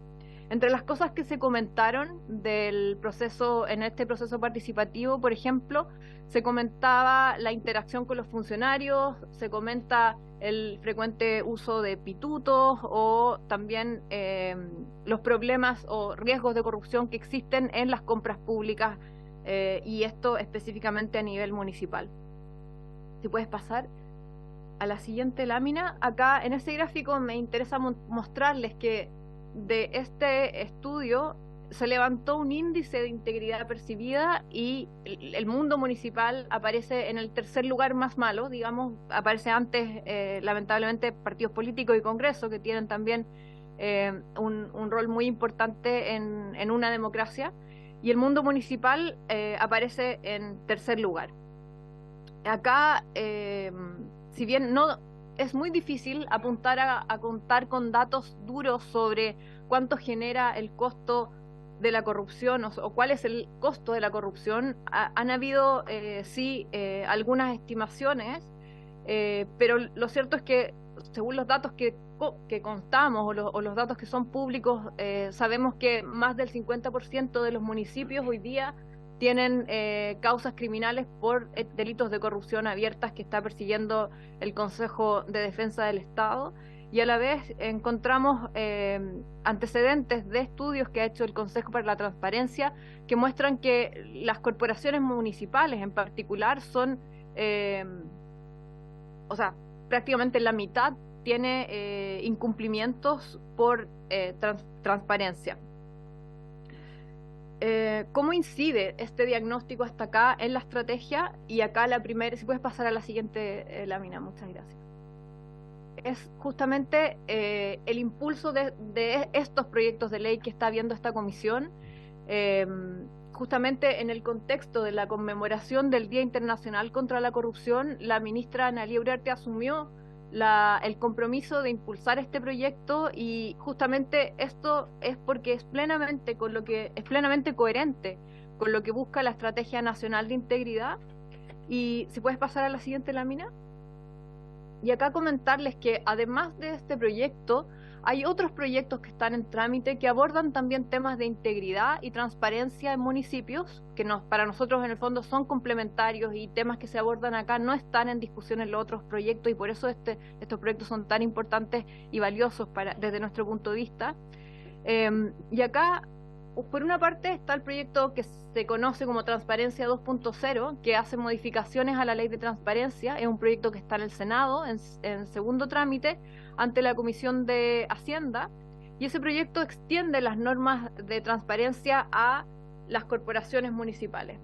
Speaker 16: Entre las cosas que se comentaron del proceso, en este proceso participativo, por ejemplo, se comentaba la interacción con los funcionarios, se comenta el frecuente uso de pitutos o también los problemas o riesgos de corrupción que existen en las compras públicas, y esto específicamente a nivel municipal. Si puedes pasar a la siguiente lámina. Acá en este gráfico me interesa mostrarles que de este estudio se levantó un índice de integridad percibida y el mundo municipal aparece en el tercer lugar más malo, digamos, aparece antes lamentablemente partidos políticos y Congreso, que tienen también un rol muy importante en una democracia, y el mundo municipal aparece en tercer lugar. Acá, si bien no es muy difícil apuntar a contar con datos duros sobre cuánto genera el costo de la corrupción o cuál es el costo de la corrupción, han habido sí algunas estimaciones, pero lo cierto es que según los datos que constamos o los datos que son públicos, sabemos que más del 50% de los municipios hoy día tienen causas criminales por delitos de corrupción abiertas que está persiguiendo el Consejo de Defensa del Estado, y a la vez encontramos antecedentes de estudios que ha hecho el Consejo para la Transparencia que muestran que las corporaciones municipales en particular son, o sea, prácticamente la mitad tiene incumplimientos por transparencia. ¿Cómo incide este diagnóstico hasta acá en la estrategia? Y acá la primera, si puedes pasar a la siguiente lámina, muchas gracias. Es justamente el impulso de estos proyectos de ley que está viendo esta comisión, justamente en el contexto de la conmemoración del Día Internacional contra la Corrupción. La ministra Analía Uriarte asumió el compromiso de impulsar este proyecto, y justamente esto es porque es plenamente coherente con lo que busca la Estrategia Nacional de Integridad. Y si puedes pasar a la siguiente lámina. Y acá comentarles que además de este proyecto hay otros proyectos que están en trámite que abordan también temas de integridad y transparencia en municipios, que para nosotros en el fondo son complementarios, y temas que se abordan acá no están en discusión en los otros proyectos, y por eso estos proyectos son tan importantes y valiosos desde nuestro punto de vista. Y acá, por una parte, está el proyecto que se conoce como Transparencia 2.0, que hace modificaciones a la ley de transparencia. Es un proyecto que está en el Senado, en segundo trámite, ante la Comisión de Hacienda, y ese proyecto extiende las normas de transparencia a las corporaciones municipales.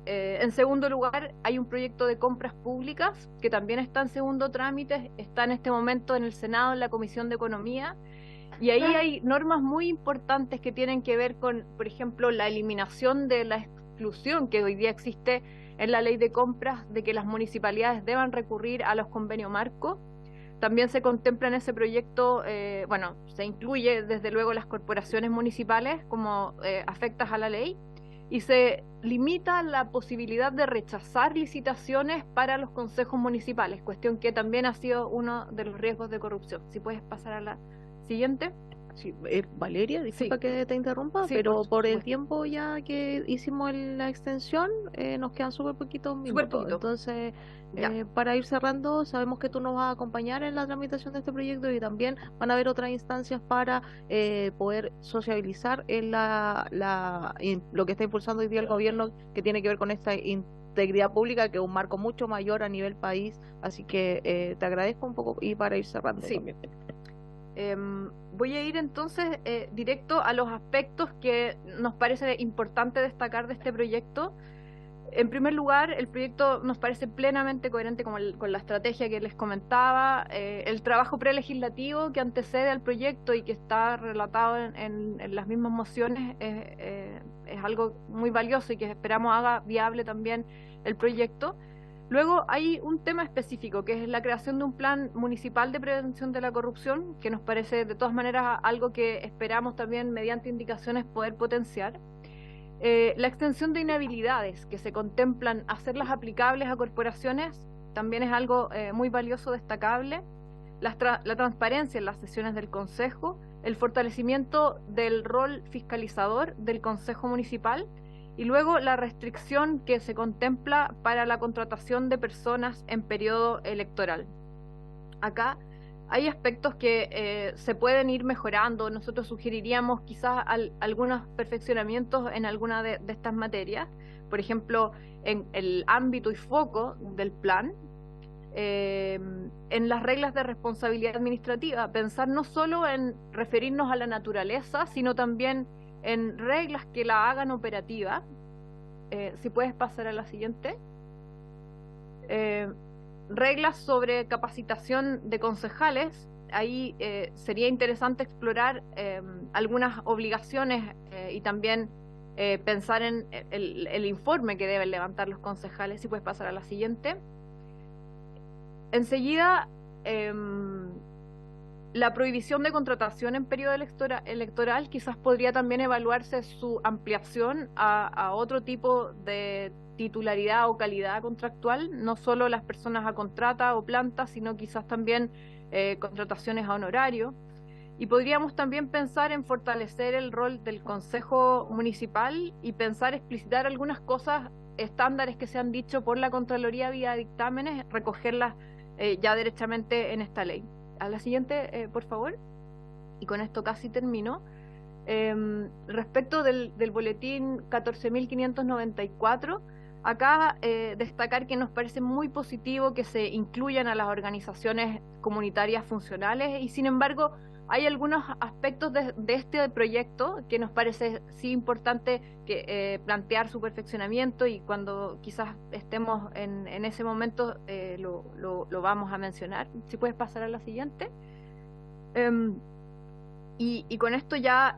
Speaker 16: En segundo lugar, hay un proyecto de compras públicas que también está en segundo trámite, está en este momento en el Senado, en la Comisión de Economía, Y ahí hay normas muy importantes que tienen que ver con, por ejemplo, la eliminación de la exclusión que hoy día existe en la ley de compras de que las municipalidades deban recurrir a los convenios marco. También se contempla en ese proyecto, bueno, se incluye desde luego las corporaciones municipales como afectas a la ley, y se limita la posibilidad de rechazar licitaciones para los consejos municipales, cuestión que también ha sido uno de los riesgos de corrupción. Si puedes pasar a la siguiente.
Speaker 1: Sí, Valeria, disculpa
Speaker 16: Sí.
Speaker 1: que te interrumpa,
Speaker 16: Sí,
Speaker 1: pero
Speaker 16: por
Speaker 1: por el
Speaker 16: supuesto.
Speaker 1: tiempo ya que hicimos la extensión, nos quedan súper poquitos minutos.
Speaker 16: poquito.
Speaker 1: Entonces,
Speaker 16: Ya.
Speaker 1: para ir cerrando, sabemos que tú nos vas a acompañar en la tramitación de este proyecto y también van a haber otras instancias para poder sociabilizar en lo que está impulsando hoy día el gobierno, que tiene que ver con esta integridad pública, que es un marco mucho mayor a nivel país. Así que te agradezco un poco y para ir cerrando.
Speaker 16: Sí.
Speaker 1: También.
Speaker 16: Voy a ir entonces directo a los aspectos que nos parece importante destacar de este proyecto. En primer lugar, el proyecto nos parece plenamente coherente con la estrategia que les comentaba. El trabajo prelegislativo que antecede al proyecto y que está relatado en las mismas mociones es algo muy valioso y que esperamos haga viable también el proyecto. Luego hay un tema específico, que es la creación de un plan municipal de prevención de la corrupción, que nos parece de todas maneras algo que esperamos también mediante indicaciones poder potenciar. La extensión de inhabilidades que se contemplan hacerlas aplicables a corporaciones también es algo muy valioso, destacable. La transparencia en las sesiones del Consejo, el fortalecimiento del rol fiscalizador del Consejo Municipal, y luego la restricción que se contempla para la contratación de personas en periodo electoral. Acá hay aspectos que se pueden ir mejorando. Nosotros sugeriríamos quizás algunos perfeccionamientos en alguna de estas materias. Por ejemplo, en el ámbito y foco del plan, en las reglas de responsabilidad administrativa, pensar no solo en referirnos a la naturaleza, sino también en reglas que la hagan operativa. Si puedes pasar a la siguiente. Reglas sobre capacitación de concejales. Ahí sería interesante explorar algunas obligaciones y también pensar en el informe que deben levantar los concejales. Si puedes pasar a la siguiente. Enseguida, la prohibición de contratación en periodo electoral quizás podría también evaluarse su ampliación a otro tipo de titularidad o calidad contractual, no solo las personas a contrata o planta, sino quizás también contrataciones a honorario. Y podríamos también pensar en fortalecer el rol del Consejo Municipal y pensar explicitar algunas cosas, estándares que se han dicho por la Contraloría vía dictámenes, recogerlas ya derechamente en esta ley. A la siguiente, por favor. Y con esto casi termino. Respecto del boletín 14.594, acá destacar que nos parece muy positivo que se incluyan a las organizaciones comunitarias funcionales, y sin embargo hay algunos aspectos de este proyecto que nos parece sí importante que plantear su perfeccionamiento, y cuando quizás estemos en ese momento lo vamos a mencionar. Si puedes pasar a la siguiente. Y con esto ya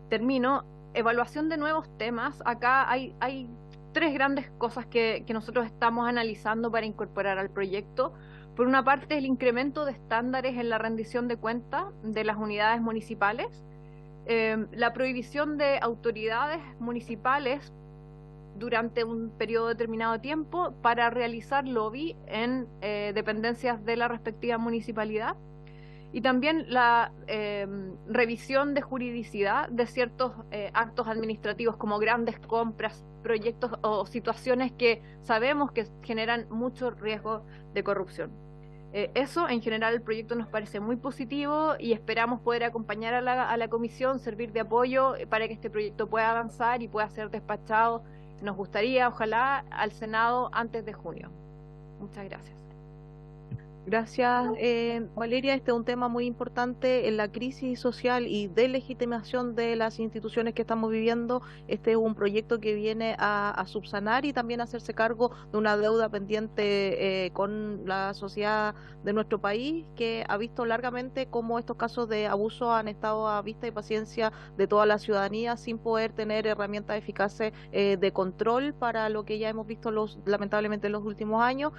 Speaker 16: termino. Evaluación de nuevos temas. Acá hay tres grandes cosas que nosotros estamos analizando para incorporar al proyecto. Por una parte, el incremento de estándares en la rendición de cuentas de las unidades municipales, la prohibición de autoridades municipales durante un periodo determinado de tiempo para realizar lobby en dependencias de la respectiva municipalidad, y también la revisión de juridicidad de ciertos actos administrativos como grandes compras, proyectos o situaciones que sabemos que generan mucho riesgo de corrupción. Eso, en general, el proyecto nos parece muy positivo y esperamos poder acompañar a la comisión, servir de apoyo para que este proyecto pueda avanzar y pueda ser despachado. Nos gustaría, ojalá, al Senado antes de junio. Muchas gracias.
Speaker 1: Gracias, Valeria. Este es un tema muy importante en la crisis social y de legitimación de las instituciones que estamos viviendo. Este es un proyecto que viene a subsanar y también a hacerse cargo de una deuda pendiente con la sociedad de nuestro país, que ha visto largamente cómo estos casos de abuso han estado a vista y paciencia de toda la ciudadanía sin poder tener herramientas eficaces de control para lo que ya hemos visto lamentablemente en los últimos años.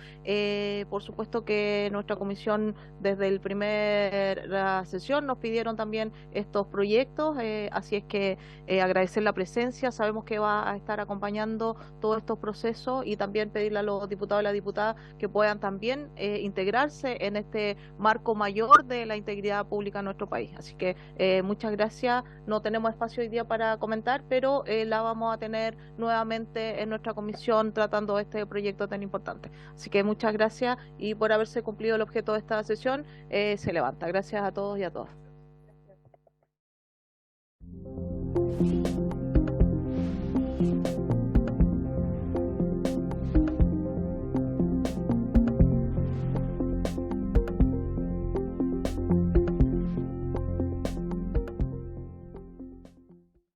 Speaker 1: Por supuesto que nuestra comisión desde el primera sesión nos pidieron también estos proyectos, así es que agradecer la presencia. Sabemos que va a estar acompañando todos estos procesos y también pedirle a los diputados y las diputadas que puedan también integrarse en este marco mayor de la integridad pública en nuestro país. Así que muchas gracias. No tenemos espacio hoy día para comentar, pero la vamos a tener nuevamente en nuestra comisión tratando este proyecto tan importante. Así que muchas gracias y por haberse cumplido el objeto de esta sesión, se levanta. Gracias a todos y a todas.